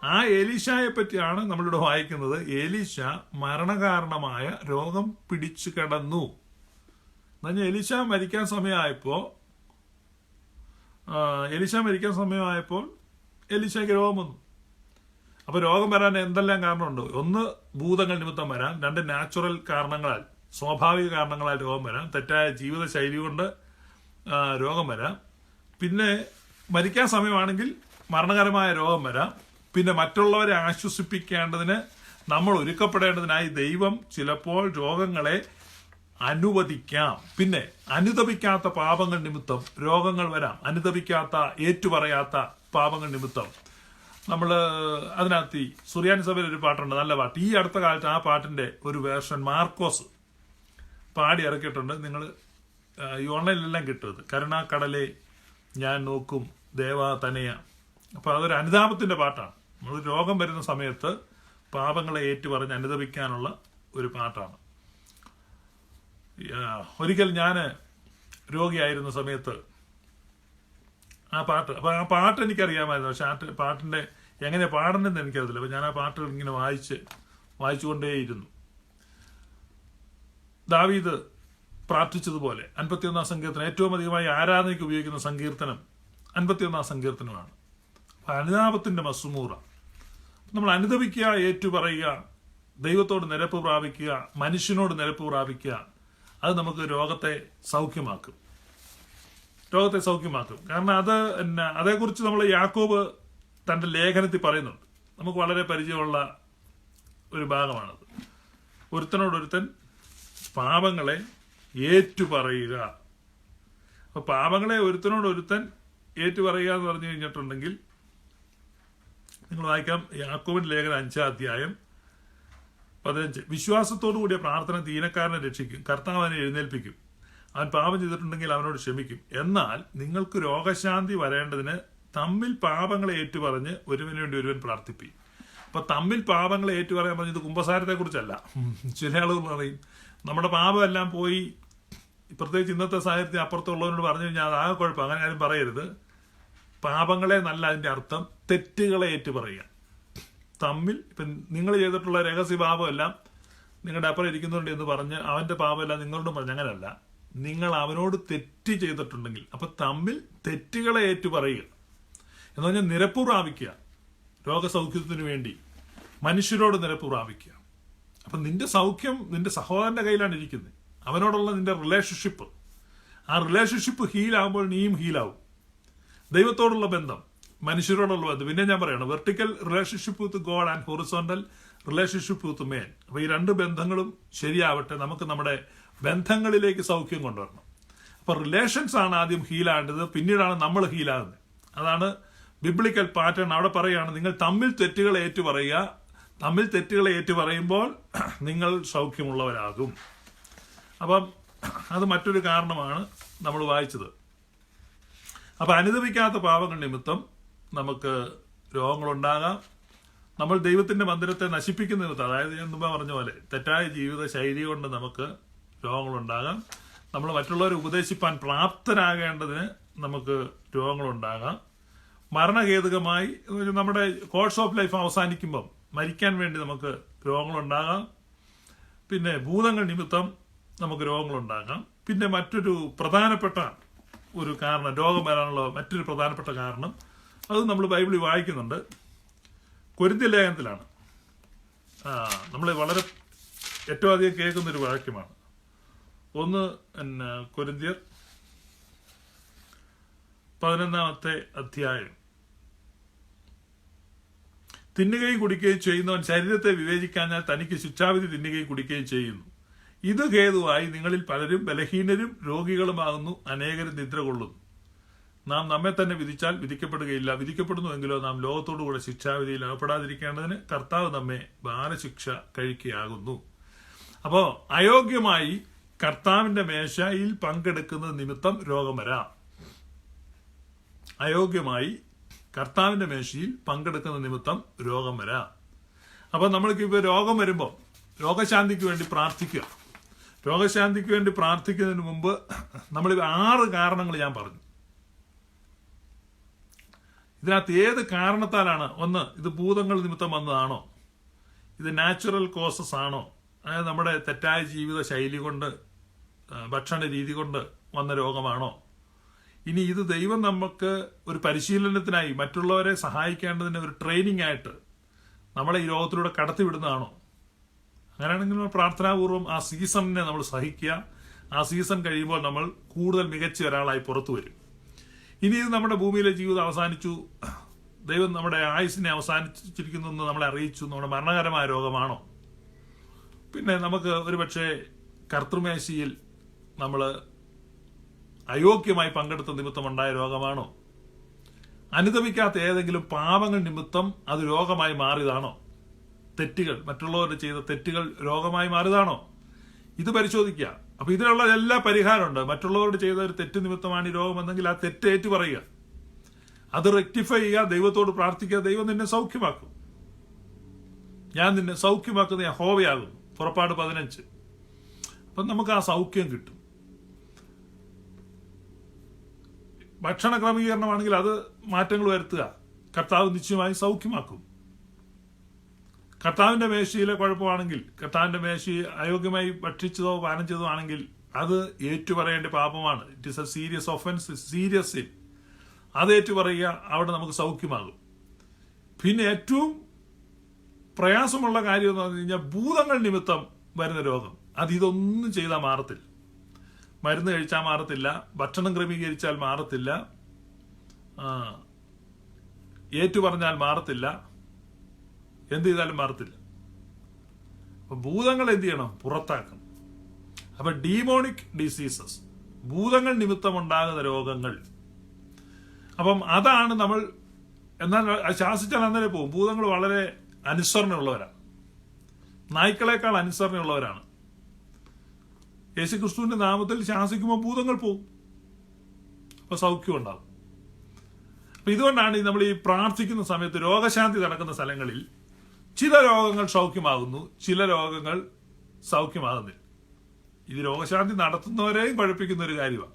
Speaker 1: ആ എലീശയെ പറ്റിയാണ് നമ്മളിവിടെ വായിക്കുന്നത്. എലീശ മരണകാരണമായ രോഗം പിടിച്ചു കിടന്നു. എന്നുവെച്ചാൽ എലീശ മരിക്കാൻ സമയമായപ്പോൾ എലീശയ്ക്ക് രോഗം വന്നു. അപ്പൊ രോഗം വരാൻ എന്തെല്ലാം കാരണമുണ്ട്? 1 ഭൂതങ്ങൾ നിമിത്തം വരാം, 2 നാച്ചുറൽ കാരണങ്ങളാൽ സ്വാഭാവിക കാരണങ്ങളാൽ രോഗം വരാം, തെറ്റായ ജീവിത ശൈലി കൊണ്ട് രോഗം വരാം, പിന്നെ മരിക്കാൻ സമയമാണെങ്കിൽ മരണകരമായ രോഗം വരാം. പിന്നെ മറ്റുള്ളവരെ ആശ്വസിപ്പിക്കേണ്ടതിന് നമ്മൾ ഒരുക്കപ്പെടേണ്ടതിനായി ദൈവം ചിലപ്പോൾ രോഗങ്ങളെ അനുവദിക്കാം. പിന്നെ അനുതപിക്കാത്ത പാപങ്ങൾ നിമിത്തം രോഗങ്ങൾ വരാം. അനുതപിക്കാത്ത ഏറ്റുപറയാത്ത പാപങ്ങൾ നിമിത്തം നമ്മൾ അതിനകത്ത് സുറിയാനി സഭയിൽ ഒരു പാട്ടുണ്ട്, നല്ല പാട്ട്. ഈ അടുത്ത കാലത്ത് ആ പാട്ടിന്റെ ഒരു വേർഷൻ മാർക്കോസ് പാടി ഇറക്കിയിട്ടുണ്ട്. നിങ്ങൾ ഈ ഓൺലൈനിലെല്ലാം കിട്ടും. അത് കരുണാക്കടലെ ഞാൻ നോക്കും ദേവാ തനയ. അപ്പൊ അതൊരു അനുതാപത്തിന്റെ പാട്ടാണ്. നമ്മൾ രോഗം വരുന്ന സമയത്ത് പാപങ്ങളെ ഏറ്റുപറഞ്ഞ് അനുതപിക്കാനുള്ള ഒരു പാട്ടാണ്. ഒരിക്കൽ ഞാൻ രോഗിയായിരുന്ന സമയത്ത് ആ പാട്ട് എനിക്കറിയാമായിരുന്നു. പക്ഷെ ആ പാട്ടിന്റെ എങ്ങനെ പാടണമെന്ന് എനിക്കറിയില്ല. അപ്പൊ ഞാൻ ആ പാട്ട് ഇങ്ങനെ വായിച്ചുകൊണ്ടേയിരുന്നു. ദാവീദ് പ്രാർത്ഥിച്ചതുപോലെ 51 സങ്കീർത്തനം, ഏറ്റവും അധികമായി ആരാധനയ്ക്ക് ഉപയോഗിക്കുന്ന സങ്കീർത്തനം 51 സങ്കീർത്തനമാണ്. അനുതാപത്തിന്റെ മസുമൂറ. നമ്മൾ അനുതപിക്കുക, ഏറ്റുപറയുക, ദൈവത്തോട് നിരപ്പ് പ്രാപിക്കുക, മനുഷ്യനോട് നിരപ്പ് പ്രാപിക്കുക. അത് നമുക്ക് രോഗത്തെ സൗഖ്യമാക്കും. കാരണം അതേക്കുറിച്ച് നമ്മൾ യാക്കോബ് തന്റെ ലേഖനത്തിൽ പറയുന്നുണ്ട്. നമുക്ക് വളരെ പരിചയമുള്ള ഒരു ഭാഗമാണത്. ഒരുത്തനോടൊരുത്തൻ പാപങ്ങളെ ഏറ്റുപറയുക. അപ്പൊ പാപങ്ങളെ ഒരുത്തനോടൊരുത്തൻ ഏറ്റുപറയുക എന്ന് പറഞ്ഞു കഴിഞ്ഞിട്ടുണ്ടെങ്കിൽ നിങ്ങൾ വായിക്കാം യാക്കോബിന്റെ ലേഖനം 5 അധ്യായം 15. വിശ്വാസത്തോടു കൂടിയ പ്രാർത്ഥന ദീനക്കാരനെ രക്ഷിക്കും, കർത്താവ് അവനെ എഴുന്നേൽപ്പിക്കും. അവൻ പാപം ചെയ്തിട്ടുണ്ടെങ്കിൽ അവനോട് ക്ഷമിക്കും. എന്നാൽ നിങ്ങൾക്ക് രോഗശാന്തി വരേണ്ടതിന് തമ്മിൽ പാപങ്ങളെ ഏറ്റുപറഞ്ഞ് ഒരുവന് വേണ്ടി ഒരുവൻ പ്രാർത്ഥിപ്പിക്കും. അപ്പൊ തമ്മിൽ പാപങ്ങളെ ഏറ്റുപറയാൻ പറഞ്ഞത് കുമ്പസാരത്തെ കുറിച്ചല്ല. ചില ആളുകൾ പറയും നമ്മുടെ പാപമെല്ലാം പോയി, പ്രത്യേകിച്ച് ഇന്നത്തെ സാഹചര്യത്തിൽ അപ്പുറത്തുള്ളവരോട് പറഞ്ഞു കഴിഞ്ഞാൽ അതാകെ കുഴപ്പം. അങ്ങനെ ആരും പറയരുത്. പാപങ്ങളെ നല്ല അതിന്റെ അർത്ഥം തെറ്റുകളെ ഏറ്റുപറയുക. തമ്മിൽ ഇപ്പം നിങ്ങൾ ചെയ്തിട്ടുള്ള രഹസ്യ പാപമെല്ലാം നിങ്ങളുടെ അപ്പുറം ഇരിക്കുന്നുണ്ട് എന്ന് പറഞ്ഞ് അവന്റെ പാപമെല്ലാം നിങ്ങളോടും പറഞ്ഞ് അങ്ങനല്ല. നിങ്ങൾ അവനോട് തെറ്റ് ചെയ്തിട്ടുണ്ടെങ്കിൽ അപ്പൊ തമ്മിൽ തെറ്റുകളെ ഏറ്റുപറയുക. എന്ന് പറഞ്ഞാൽ നിരപ്പ് പ്രാപിക്കുക, രോഗസൗഖ്യത്തിന് വേണ്ടി മനുഷ്യരോട് നിരപ്പ് പ്രാപിക്കുക. അപ്പം നിന്റെ സൗഖ്യം നിന്റെ സഹോദരന്റെ കയ്യിലാണ് ഇരിക്കുന്നത്. അവനോടുള്ള നിന്റെ റിലേഷൻഷിപ്പ്, ആ റിലേഷൻഷിപ്പ് ഹീലാകുമ്പോൾ നീയും ഹീലാവും. ദൈവത്തോടുള്ള ബന്ധം, മനുഷ്യരോടുള്ള ബന്ധം. പിന്നെ ഞാൻ പറയണം, vertical relationship with God and horizontal relationship with man. അപ്പൊ ഈ രണ്ട് ബന്ധങ്ങളും ശരിയാവട്ടെ. നമുക്ക് നമ്മുടെ ബന്ധങ്ങളിലേക്ക് സൗഖ്യം കൊണ്ടുവരണം. അപ്പൊ റിലേഷൻസ് ആണ് ആദ്യം ഹീലാകേണ്ടത്, പിന്നീടാണ് നമ്മൾ ഹീലാകുന്നത്. അതാണ് ബിബ്ലിക്കൽ പാറ്റേൺ. അവിടെ പറയുകയാണ്, നിങ്ങൾ തമ്മിൽ തെറ്റുകളെ ഏറ്റു പറയുക. തമ്മിൽ തെറ്റുകളെ ഏറ്റു പറയുമ്പോൾ നിങ്ങൾ സൗഖ്യമുള്ളവരാകും. അപ്പം അത് മറ്റൊരു കാരണമാണ് നമ്മൾ വായിച്ചത്. അപ്പൊ അനുദപിക്കാത്ത പാപങ്ങൾ നിമിത്തം നമുക്ക് രോഗങ്ങളുണ്ടാകാം. നമ്മൾ ദൈവത്തിന്റെ മന്ദിരത്തെ നശിപ്പിക്കുന്ന നിമിത്തം, അതായത് ഞാൻ മുമ്പ് പറഞ്ഞ പോലെ തെറ്റായ ജീവിത ശൈലി കൊണ്ട് നമുക്ക് രോഗങ്ങളുണ്ടാകാം. നമ്മൾ മറ്റുള്ളവരെ ഉപദേശിപ്പാൻ പ്രാപ്തരാകേണ്ടതിന് നമുക്ക് രോഗങ്ങളുണ്ടാകാം. മരണഹേതുകമായി നമ്മുടെ കോഴ്സ് ഓഫ് ലൈഫ് അവസാനിക്കുമ്പം മരിക്കാൻ വേണ്ടി നമുക്ക് രോഗങ്ങളുണ്ടാകാം. പിന്നെ ഭൂതങ്ങൾ നിമിത്തം നമുക്ക് രോഗങ്ങളുണ്ടാകാം. പിന്നെ മറ്റൊരു പ്രധാനപ്പെട്ട ഒരു കാരണം, രോഗം വരാനുള്ള മറ്റൊരു പ്രധാനപ്പെട്ട കാരണം, അത് നമ്മൾ ബൈബിളിൽ വായിക്കുന്നുണ്ട്. കൊരിന്ത്യർ ലേഖനത്തിലാണ്. നമ്മൾ വളരെ ഏറ്റവും അധികം കേൾക്കുന്നൊരു വാക്യമാണ്. ഒന്ന് കൊരിന്ത്യർ 11-ാമത്തെ അധ്യായം. തിന്നുകയും കുടിക്കുകയും ചെയ്യുന്നവൻ ശരീരത്തെ വിവേചിക്കാഞ്ഞാൽ തനിക്ക് ശിക്ഷാവിധി തിന്നുകയും കുടിക്കുകയും ചെയ്യുന്നു. ഇത് ഹേതുവായി നിങ്ങളിൽ പലരും ബലഹീനരും രോഗികളുമാകുന്നു, അനേകരും നിദ്ര കൊള്ളുന്നു. നാം നമ്മെ തന്നെ വിധിച്ചാൽ വിധിക്കപ്പെടുകയില്ല. വിധിക്കപ്പെടുന്നുവെങ്കിലോ നാം ലോകത്തോടുകൂടെ ശിക്ഷാവിധിയിൽ അകപ്പെടാതിരിക്കേണ്ടതിന് കർത്താവ് നമ്മെ ബാലശിക്ഷ കഴിക്കുകയാകുന്നു. അപ്പോ അയോഗ്യമായി കർത്താവിന്റെ മേശയിൽ പങ്കെടുക്കുന്ന നിമിത്തം രോഗം വരാം. അയോഗ്യമായി കർത്താവിന്റെ മേശയിൽ പങ്കെടുക്കുന്ന നിമിത്തം രോഗം വരാം. അപ്പൊ നമ്മൾക്ക് ഇപ്പൊ രോഗം വരുമ്പോൾ രോഗശാന്തിക്ക് വേണ്ടി പ്രാർത്ഥിക്കുക. രോഗശാന്തിക്ക് വേണ്ടി പ്രാർത്ഥിക്കുന്നതിന് മുമ്പ് നമ്മൾ 6 കാരണങ്ങൾ ഞാൻ പറഞ്ഞു. ഇതിനകത്ത് ഏത് കാരണത്താലാണ്? ഒന്ന്, ഇത് ഭൂതങ്ങൾ നിമിത്തം വന്നതാണോ? ഇത് നാച്ചുറൽ കോസസ് ആണോ? അതായത് നമ്മുടെ തെറ്റായ ജീവിത ശൈലി കൊണ്ട്, ഭക്ഷണ രീതി കൊണ്ട് വന്ന രോഗമാണോ? ഇനി ഇത് ദൈവം നമുക്ക് ഒരു പരിശീലനത്തിനായി, മറ്റുള്ളവരെ സഹായിക്കേണ്ടതിന് ഒരു ട്രെയിനിങ് ആയിട്ട് നമ്മളെ ഈ രോഗത്തിലൂടെ കടത്തിവിടുന്നതാണോ? അങ്ങനെയാണെങ്കിൽ നമ്മൾ പ്രാർത്ഥനാപൂർവ്വം ആ സീസണിനെ നമ്മൾ സഹിക്കുക. ആ സീസൺ കഴിയുമ്പോൾ നമ്മൾ കൂടുതൽ മികച്ച ഒരാളായി പുറത്തു വരും. ഇനി ഇത് നമ്മുടെ ഭൂമിയിലെ ജീവിതം അവസാനിച്ചു, ദൈവം നമ്മുടെ ആയുസിനെ അവസാനിച്ചിരിക്കുന്നു എന്ന് നമ്മളെ അറിയിച്ചു, നമ്മുടെ മരണകരമായ രോഗമാണോ? പിന്നെ നമുക്ക് ഒരുപക്ഷെ കർത്തൃമേശയിൽ നമ്മൾ അയോഗ്യമായി പങ്കെടുത്ത നിമിത്തം ഉണ്ടായ രോഗമാണോ? അനുദപിക്കാത്ത ഏതെങ്കിലും പാപങ്ങൾ നിമിത്തം അത് രോഗമായി മാറിയതാണോ? തെറ്റുകൾ, മറ്റുള്ളവർ ചെയ്ത തെറ്റുകൾ രോഗമായി മാറിയതാണോ? ഇത് പരിശോധിക്കുക. അപ്പൊ ഇതിനുള്ള എല്ലാ പരിഹാരമുണ്ട്. മറ്റുള്ളവരോട് ചെയ്ത ഒരു തെറ്റ് നിമിത്തമാണ് ഈ രോഗം എന്നെങ്കിൽ ആ തെറ്റ് ഏറ്റു പറയുക, അത് റെക്ടിഫൈ ചെയ്യുക, ദൈവത്തോട് പ്രാർത്ഥിക്കുക. ദൈവം നിന്നെ സൗഖ്യമാക്കും. ഞാൻ നിന്നെ സൗഖ്യമാക്കുന്ന യഹോവയാകും. പുറപ്പാട് 15. അപ്പൊ നമുക്ക് ആ സൗഖ്യം കിട്ടും. ഭക്ഷണ ക്രമീകരണമാണെങ്കിൽ അത് മാറ്റങ്ങൾ വരുത്തുക. കർത്താവ് നിശ്ചയമായി സൗഖ്യമാക്കും. കർത്താവിന്റെ മേശയിലെ കുഴപ്പമാണെങ്കിൽ, കർത്താവിന്റെ മേശയെ അയോഗ്യമായി ഭക്ഷിച്ചതോ പാനം ചെയ്തതോ ആണെങ്കിൽ അത് ഏറ്റുപറയേണ്ട പാപമാണ്. It is a serious offence, serious sin. അത് ഏറ്റുപറയുക, അവിടെ നമുക്ക് സൗഖ്യമാകും. പിന്നെ ഏറ്റവും പ്രയാസമുള്ള കാര്യം എന്ന് പറഞ്ഞു കഴിഞ്ഞാൽ ഭൂതങ്ങൾ നിമിത്തം വരുന്ന രോഗം. അത് ഇതൊന്നും ചെയ്താൽ മാറത്തില്ല. മരുന്ന് കഴിച്ചാൽ മാറത്തില്ല, ഭക്ഷണം ക്രമീകരിച്ചാൽ മാറത്തില്ല, ഏറ്റുപറഞ്ഞാൽ മാറത്തില്ല, എന്ത് ചെയ്താലും മാറത്തില്ല. അപ്പൊ ഭൂതങ്ങൾ എന്ത് ചെയ്യണം? പുറത്താക്കണം. അപ്പൊ ഡീമോണിക് ഡിസീസസ്, ഭൂതങ്ങൾ നിമിത്തം ഉണ്ടാകുന്ന രോഗങ്ങൾ. അപ്പം അതാണ് നമ്മൾ, എന്നാൽ ശാസിച്ചാൽ അന്നേരം പോകും. ഭൂതങ്ങൾ വളരെ അനുസരണയുള്ളവരാണ്, നായ്ക്കളെക്കാൾ അനുസരണയുള്ളവരാണ്. യേശുക്രിസ്തുവിന്റെ നാമത്തിൽ ശാസിക്കുമ്പോൾ ഭൂതങ്ങൾ പോകും, അപ്പൊ സൗഖ്യം ഉണ്ടാകും. അപ്പൊ ഇതുകൊണ്ടാണ് നമ്മൾ ഈ പ്രാർത്ഥിക്കുന്ന സമയത്ത് രോഗശാന്തി നടക്കുന്ന സ്ഥലങ്ങളിൽ ചില രോഗങ്ങൾ സൗഖ്യമാകുന്നു, ചില രോഗങ്ങൾ സൗഖ്യമാകുന്നില്ല. ഇത് രോഗശാന്തി നടത്തുന്നവരെയും പഠിപ്പിക്കുന്ന ഒരു കാര്യമാണ്.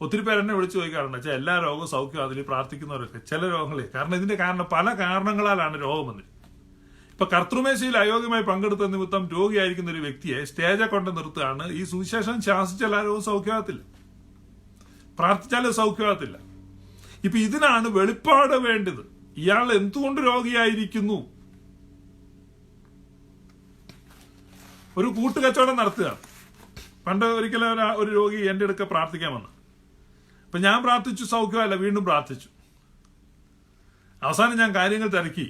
Speaker 1: ഒത്തിരി പേര് എന്നെ വിളിച്ചു ചോദിക്കാറുണ്ട്, വെച്ചാൽ എല്ലാ രോഗവും സൗഖ്യമാകുന്നില്ല, പ്രാർത്ഥിക്കുന്നവരൊക്കെ ചില രോഗങ്ങളെ. കാരണം ഇതിന്റെ കാരണം പല കാരണങ്ങളാലാണ് രോഗം വന്നത്. ഇപ്പൊ കർത്തൃമേശയിൽ അയോഗ്യമായി പങ്കെടുത്ത നിമിത്തം രോഗിയായിരിക്കുന്ന ഒരു വ്യക്തിയെ സ്റ്റേജെ കൊണ്ട് നിർത്തുകയാണ്. ഈ സുവിശേഷം ശാസിച്ചാൽ ആ രോഗം സൗഖ്യമാകത്തില്ല, പ്രാർത്ഥിച്ചാലും സൗഖ്യമാകത്തില്ല. ഇപ്പൊ ഇതിനാണ് വെളിപ്പാട് വേണ്ടത്. ഇയാൾ എന്തുകൊണ്ട് രോഗിയായിരിക്കുന്നു? ഒരു കൂട്ടുകച്ചവടം നടത്തുക. പണ്ട് ഒരിക്കലും ഒരു രോഗി എൻ്റെ അടുക്ക പ്രാർത്ഥിക്കാൻ വന്നു. അപ്പൊ ഞാൻ പ്രാർത്ഥിച്ചു, സൗഖ്യമല്ല, വീണ്ടും പ്രാർത്ഥിച്ചു. അവസാനം ഞാൻ കാര്യങ്ങൾ തിരക്കി.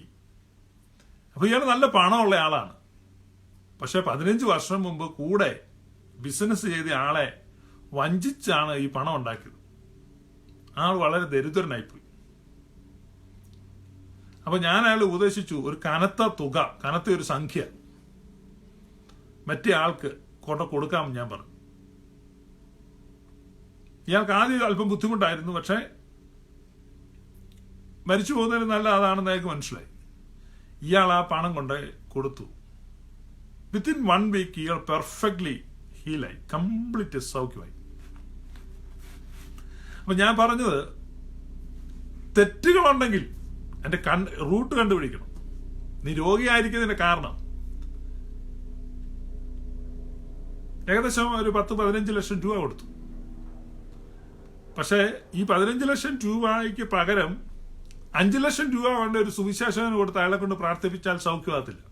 Speaker 1: അപ്പൊ ഇയാൾ നല്ല പണമുള്ള ആളാണ്. പക്ഷെ 15 വർഷം മുമ്പ് കൂടെ ബിസിനസ് ചെയ്ത ആളെ വഞ്ചിച്ചാണ് ഈ പണം ഉണ്ടാക്കിയത്. ആൾ വളരെ ദരിദ്രനായിപ്പോയി. അപ്പൊ ഞാൻ അയാൾ ഉപദേശിച്ചു, ഒരു കനത്ത ഒരു സംഖ്യ മറ്റേ ആൾക്ക് കൊടുക്കാമെന്ന് ഞാൻ പറഞ്ഞു. ഇയാൾക്ക് ആദ്യം അല്പം ബുദ്ധിമുട്ടായിരുന്നു, പക്ഷെ മരിച്ചു പോകുന്നതിന് നല്ല അതാണെന്ന് അയാൾക്ക് മനസ്സിലായി. ഇയാൾ ആ പണം കൊണ്ട് കൊടുത്തു. വിത്തിൻ 1 വീക്ക് ഇയാൾ പെർഫെക്റ്റ്ലി ഹീലായി, കംപ്ലീറ്റ് സൗഖ്യമായി. അപ്പൊ ഞാൻ പറഞ്ഞത്, തെറ്റുകളുണ്ടെങ്കിൽ എന്റെ റൂട്ട് കണ്ടുപിടിക്കണം. നീ രോഗിയായിരിക്കുന്നതിന്റെ കാരണം ഏകദേശം ഒരു 10-15 ലക്ഷം രൂപ കൊടുത്തു. പക്ഷേ ഈ 15 ലക്ഷം രൂപയ്ക്ക് പകരം 5 ലക്ഷം രൂപ കൊണ്ട് ഒരു സുവിശേഷകന് കൊടുത്ത് അയാളെ കൊണ്ട് പ്രാർത്ഥിപ്പിച്ചാൽ സൗഖ്യമാകത്തില്ല.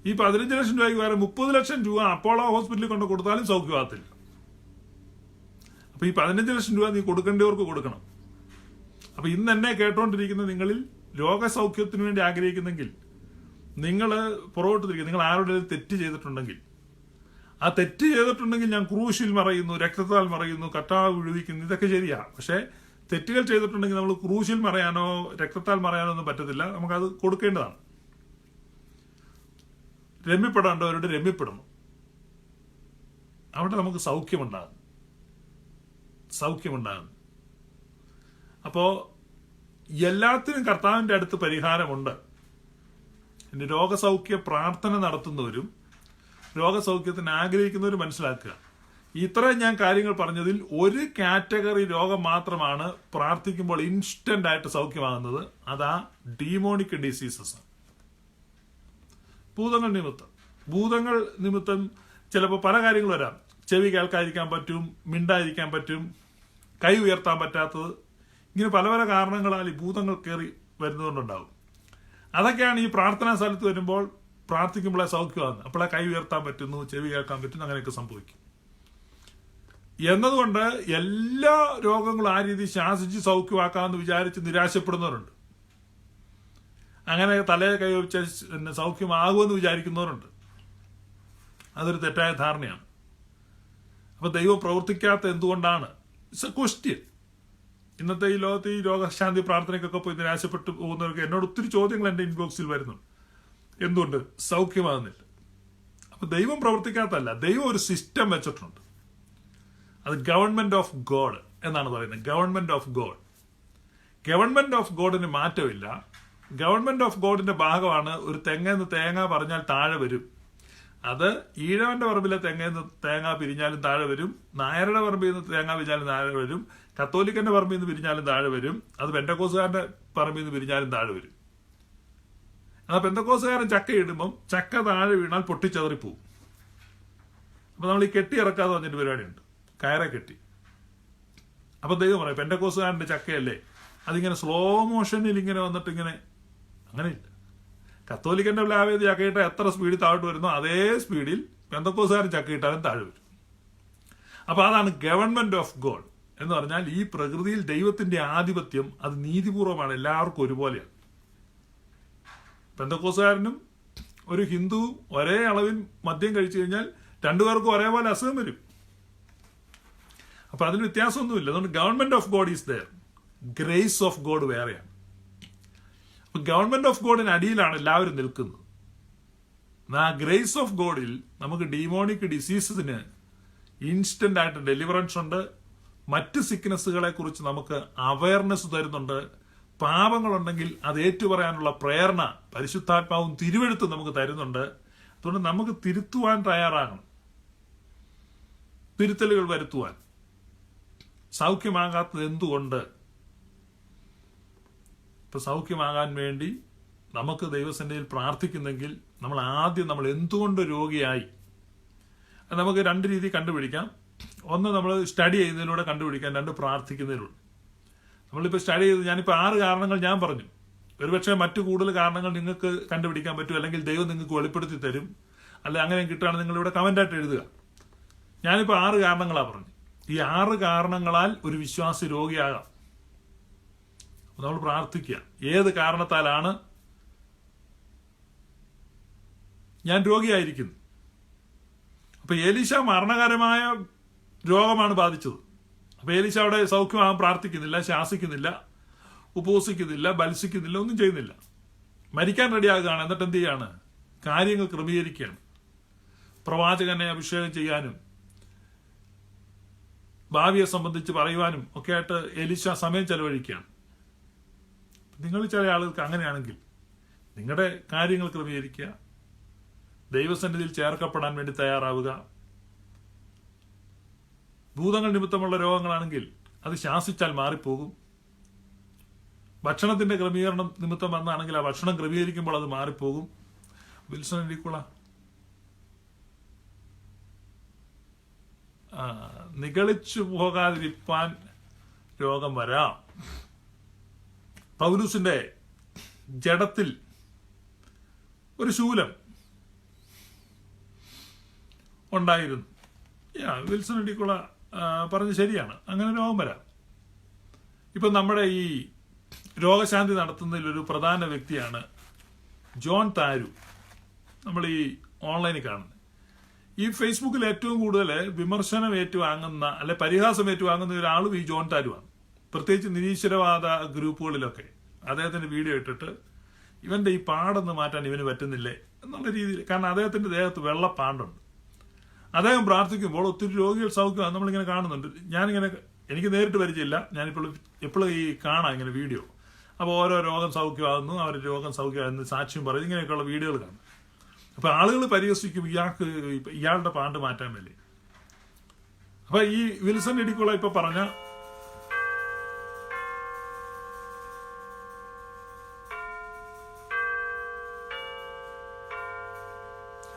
Speaker 1: ഈ 15 ലക്ഷം രൂപയ്ക്ക് പകരം 30 ലക്ഷം രൂപ അപ്പോളോ ഹോസ്പിറ്റലിൽ കൊണ്ട് കൊടുത്താലും സൗഖ്യമാകത്തില്ല. അപ്പൊ ഈ 15 ലക്ഷം രൂപ നീ കൊടുക്കേണ്ടവർക്ക് കൊടുക്കണം. അപ്പൊ ഇന്ന് എന്നെ കേട്ടോണ്ടിരിക്കുന്ന നിങ്ങളിൽ രോഗസൗഖ്യത്തിന് വേണ്ടി ആഗ്രഹിക്കുന്നെങ്കിൽ നിങ്ങൾ പുറകോട്ട് തിരിക്കുക. നിങ്ങൾ ആരുടെ തെറ്റ് ചെയ്തിട്ടുണ്ടെങ്കിൽ, ആ തെറ്റ് ചെയ്തിട്ടുണ്ടെങ്കിൽ ഞാൻ ക്രൂശിൽ മറയുന്നു, രക്തത്താൽ മറയുന്നു, കർത്താവ് വിടുവിക്കുന്നു, ഇതൊക്കെ ശരിയാ. പക്ഷെ തെറ്റുകൾ ചെയ്തിട്ടുണ്ടെങ്കിൽ നമ്മൾ ക്രൂശിൽ മറയാനോ രക്തത്താൽ മറയാനോ ഒന്നും പറ്റത്തില്ല. നമുക്കത് കൊടുക്കേണ്ടതാണ്. രമ്യപ്പെടേണ്ടവരോട് രമ്യപ്പെടണം. അവിടെ നമുക്ക് സൗഖ്യമുണ്ടാകും. അപ്പോ എല്ലാത്തിനും കർത്താവിന്റെ അടുത്ത് പരിഹാരമുണ്ട്. എന്റെ രോഗസൗഖ്യ പ്രാർത്ഥന നടത്തുന്നവരും രോഗസൗഖ്യത്തിന് ആഗ്രഹിക്കുന്നവരും മനസ്സിലാക്കുക, ഇത്രയും ഞാൻ കാര്യങ്ങൾ പറഞ്ഞതിൽ ഒരു കാറ്റഗറി രോഗം മാത്രമാണ് പ്രാർത്ഥിക്കുമ്പോൾ ഇൻസ്റ്റന്റ് ആയിട്ട് സൗഖ്യമാകുന്നത്. അതാ ഡീമോണിക് ഡിസീസസ്. ഭൂതങ്ങൾ നിമിത്തം ചിലപ്പോൾ പല കാര്യങ്ങൾ വരാം. ചെവി കേൾക്കാതിരിക്കാൻ പറ്റും, മിണ്ടാതിരിക്കാൻ പറ്റും, കൈ ഉയർത്താൻ പറ്റാത്തത്, ഇങ്ങനെ പല പല കാരണങ്ങളാൽ ഈ ഭൂതങ്ങൾ കയറി വരുന്നതുകൊണ്ടുണ്ടാവും. അതൊക്കെയാണ് ഈ പ്രാർത്ഥനാ സ്ഥലത്ത് വരുമ്പോൾ പ്രാർത്ഥിക്കുമ്പോഴേ സൗഖ്യമാകുന്നത്. അപ്പോഴേ കൈ ഉയർത്താൻ പറ്റുന്നു, ചെവി കേൾക്കാൻ പറ്റുന്നു, അങ്ങനെയൊക്കെ സംഭവിക്കും. എന്നതുകൊണ്ട് എല്ലാ രോഗങ്ങളും ആ രീതി ശാസിച്ച് സൗഖ്യമാക്കാമെന്ന് വിചാരിച്ച് നിരാശപ്പെടുന്നവരുണ്ട്. അങ്ങനെ തലയെ കൈവച്ച സൗഖ്യമാകുമെന്ന് വിചാരിക്കുന്നവരുണ്ട്. അതൊരു തെറ്റായ ധാരണയാണ്. അപ്പൊ ദൈവം പ്രവർത്തിക്കാത്ത എന്തുകൊണ്ടാണ്? It's A question. ഇന്നത്തെ ഈ ലോകത്ത് ഈ രോഗശാന്തി പ്രാർത്ഥനയ്ക്കൊക്കെ പോയി നിരാശപ്പെട്ടു പോകുന്നവർക്ക് എന്നോട് ഒത്തിരി ചോദ്യങ്ങൾ എന്റെ ഇൻബോക്സിൽ വരുന്നുണ്ട്. എന്തുകൊണ്ട് സൗഖ്യമാകുന്നില്ല? അപ്പൊ ദൈവം പ്രവർത്തിക്കാത്തല്ല, ദൈവം ഒരു സിസ്റ്റം വെച്ചിട്ടുണ്ട്. അത് ഗവൺമെന്റ് ഓഫ് ഗോഡ് എന്നാണ് പറയുന്നത്. ഗവൺമെന്റ് ഓഫ് ഗോഡിന് മാറ്റമില്ല. ഗവൺമെന്റ് ഓഫ് ഗോഡിന്റെ ഭാഗമാണ് ഒരു തെങ്ങെന്ന് തേങ്ങ പറഞ്ഞാൽ താഴെ വരും. അത് ഈഴവന്റെ പറമ്പിലെ തെങ്ങെന്ന് തേങ്ങ പിരിഞ്ഞാലും താഴെ വരും, നായരുടെ പറമ്പിൽ നിന്ന് തേങ്ങ പിരിഞ്ഞാലും താഴെ വരും, കത്തോലിക്കന്റെ പറമ്പിൽ നിന്ന് പിരിഞ്ഞാലും താഴെ വരും, അത് പെന്തക്കോസുകാരന്റെ പറമ്പിൽ നിന്ന് പിരിഞ്ഞാലും താഴെ വരും. ആ പെന്തക്കോസുകാരൻ ചക്ക ഇടുമ്പം ചക്ക താഴെ വീണാൽ പൊട്ടിച്ചതറിപ്പോവും. അപ്പൊ നമ്മൾ ഈ കെട്ടി ഇറക്കാതെ പറഞ്ഞിട്ട് പരിപാടിയുണ്ട്, കയറെ കെട്ടി. അപ്പൊ ദൈവം പറയും പെന്തക്കോസുകാരന്റെ ചക്കയല്ലേ, അതിങ്ങനെ സ്ലോ മോഷനിൽ ഇങ്ങനെ വന്നിട്ട് ഇങ്ങനെ, അങ്ങനെയില്ല. കത്തോലിക്കന്റെ ലാവേദ് ചക്കയിട്ട എത്ര സ്പീഡിൽ താഴോട്ട് വരുന്നോ അതേ സ്പീഡിൽ പെന്തക്കോസുകാരൻ ചക്കയിട്ടാലും താഴെ വരും. അപ്പൊ അതാണ് ഗവൺമെന്റ് ഓഫ് ഗോഡ് എന്ന് പറഞ്ഞാൽ ഈ പ്രകൃതിയിൽ ദൈവത്തിന്റെ ആധിപത്യം അത് നീതിപൂർവമാണ്, എല്ലാവർക്കും ഒരുപോലെയാണ്. പെന്തക്കോസുകാരനും ഒരു ഹിന്ദുവും ഒരേ അളവിൽ മദ്യം കഴിച്ചു കഴിഞ്ഞാൽ രണ്ടുപേർക്കും ഒരേപോലെ അസുഖം വരും. അപ്പൊ അതിന് വ്യത്യാസമൊന്നുമില്ല. അതുകൊണ്ട് government of God is there, grace of God വേറെയാണ്. അപ്പൊ ഗവൺമെന്റ് ഓഫ് ഗോഡിന് അടിയിലാണ് എല്ലാവരും നിൽക്കുന്നത്. ആ ഗ്രേസ് ഓഫ് ഗോഡിൽ നമുക്ക് ഡീമോണിക് ഡിസീസസിന് ഇൻസ്റ്റന്റ് ആയിട്ട് ഡെലിവറൻസ് ഉണ്ട്. മറ്റ് സിക്നസ്സുകളെ കുറിച്ച് നമുക്ക് അവയർനെസ് തരുന്നുണ്ട്. പാപങ്ങളുണ്ടെങ്കിൽ അത് ഏറ്റുപറയാനുള്ള പ്രേരണ പരിശുദ്ധാത്മാവും തിരുവെഴുത്തും നമുക്ക് തരുന്നുണ്ട്. അതുകൊണ്ട് നമുക്ക് തിരുത്തുവാൻ തയ്യാറാകണം, തിരുത്തലുകൾ വരുത്തുവാൻ. സൗഖ്യമാകാത്തത് എന്തുകൊണ്ട്? ഇപ്പൊ സൗഖ്യമാകാൻ വേണ്ടി നമുക്ക് ദൈവസന്നിധിയിൽ പ്രാർത്ഥിക്കുന്നെങ്കിൽ നമ്മൾ എന്തുകൊണ്ട് രോഗിയായി, നമുക്ക് രണ്ട് രീതി കണ്ടുപിടിക്കാം. ഒന്ന് നമ്മൾ സ്റ്റഡി ചെയ്യുന്നതിലൂടെ കണ്ടുപിടിക്കാം, രണ്ട് പ്രാർത്ഥിക്കുന്നതിലൂടെ. നമ്മളിപ്പോൾ സ്റ്റഡി ചെയ്ത് ഞാനിപ്പോൾ 6 കാരണങ്ങൾ ഞാൻ പറഞ്ഞു. ഒരുപക്ഷെ മറ്റു കൂടുതൽ കാരണങ്ങൾ നിങ്ങൾക്ക് കണ്ടുപിടിക്കാൻ പറ്റും, അല്ലെങ്കിൽ ദൈവം നിങ്ങൾക്ക് വെളിപ്പെടുത്തി തരും. അല്ല അങ്ങനെ കിട്ടുകയാണെങ്കിൽ നിങ്ങളിവിടെ കമൻ്റായിട്ട് എഴുതുക. ഞാനിപ്പോൾ 6 കാരണങ്ങളാണ് പറഞ്ഞു. ഈ 6 കാരണങ്ങളാൽ ഒരു വിശ്വാസി രോഗിയാകാം. നമ്മൾ പ്രാർത്ഥിക്കുക, ഏത് കാരണത്താലാണ് ഞാൻ രോഗിയായിരിക്കുന്നത്. അപ്പൊ എലീശ മരണകരമായ രോഗമാണ് ബാധിച്ചത്. അപ്പൊ എലീശ അവിടെ സൗഖ്യമാകാൻ പ്രാർത്ഥിക്കുന്നില്ല, ശാസിക്കുന്നില്ല, ഉപവസിക്കുന്നില്ല, ബത്സിക്കുന്നില്ല, ഒന്നും ചെയ്യുന്നില്ല. മരിക്കാൻ റെഡിയാകുകയാണ്. എന്നിട്ട് എന്ത് ചെയ്യാണ്? കാര്യങ്ങൾ ക്രമീകരിക്കുകയാണ്. പ്രവാചകനെ അഭിഷേകം ചെയ്യാനും ഭാവിയെ സംബന്ധിച്ച് പറയുവാനും ഒക്കെ ആയിട്ട് എലീശ സമയം ചെലവഴിക്കുകയാണ്. നിങ്ങൾ ചില ആളുകൾക്ക് അങ്ങനെയാണെങ്കിൽ നിങ്ങളുടെ കാര്യങ്ങൾ ക്രമീകരിക്കുക, ദൈവസന്നിധിയിൽ ചേർക്കപ്പെടാൻ വേണ്ടി തയ്യാറാവുക. ഭൂതങ്ങൾ നിമിത്തമുള്ള രോഗങ്ങളാണെങ്കിൽ അത് ശാസിച്ചാൽ മാറിപ്പോകും. ഭക്ഷണത്തിന്റെ ക്രമീകരണം നിമിത്തം വന്നാണെങ്കിൽ ആ ഭക്ഷണം ക്രമീകരിക്കുമ്പോൾ അത് മാറിപ്പോകും. വിൽസൺ ഇരിക്കുള്ള നിഗളിച്ചു പോകാതിരിപ്പാൻ രോഗം വരാം. പൗലൂസിന്റെ ജഡത്തിൽ ഒരു ശൂലം ഉണ്ടായിരുന്നു. വിൽസൺ ഇടിക്കുള പറഞ്ഞ് ശരിയാണ്, അങ്ങനെ രോഗം വരാം. ഇപ്പൊ നമ്മുടെ ഈ രോഗശാന്തി നടത്തുന്നതിൽ ഒരു പ്രധാന വ്യക്തിയാണ് ജോൺ താരു. നമ്മൾ ഈ ഓൺലൈനിൽ കാണുന്നത്, ഈ ഫേസ്ബുക്കിൽ ഏറ്റവും കൂടുതൽ വിമർശനം ഏറ്റുവാങ്ങുന്ന അല്ലെ പരിഹാസം ഏറ്റുവാങ്ങുന്ന ഒരാളും ഈ ജോൺ താരുവാണ്. പ്രത്യേകിച്ച് നിരീശ്വരവാദ ഗ്രൂപ്പുകളിലൊക്കെ അദ്ദേഹത്തിന്റെ വീഡിയോ ഇട്ടിട്ട് ഇവന്റെ ഈ പാടൊന്ന് മാറ്റാൻ ഇവന് പറ്റുന്നില്ലേ എന്നുള്ള രീതിയിൽ. കാരണം അദ്ദേഹത്തിന്റെ ദേഹത്ത് വെള്ളപ്പാണ്ടുണ്ട്. അദ്ദേഹം പ്രാർത്ഥിക്കുമ്പോൾ ഒത്തിരി രോഗികൾ സൗഖ്യം നമ്മളിങ്ങനെ കാണുന്നുണ്ട്. ഞാനിങ്ങനെ, എനിക്ക് നേരിട്ട് പരിചയമില്ല, ഞാനിപ്പോൾ എപ്പോഴും ഈ കാണാം ഇങ്ങനെ വീഡിയോ. അപ്പോൾ ഓരോ രോഗം സൗഖ്യമാകുന്നു, അവർ രോഗം സൗഖ്യമാകുന്നു സാക്ഷ്യം പറയും, ഇങ്ങനെയൊക്കെയുള്ള വീഡിയോകൾ കാണും. അപ്പൊ ആളുകൾ പരിഹസിക്കും ഇയാളുടെ പാണ്ട് മാറ്റാൻ വേണ്ടി. അപ്പൊ ഈ വിൽസൺ ഇടിക്കുള ഇപ്പൊ പറഞ്ഞ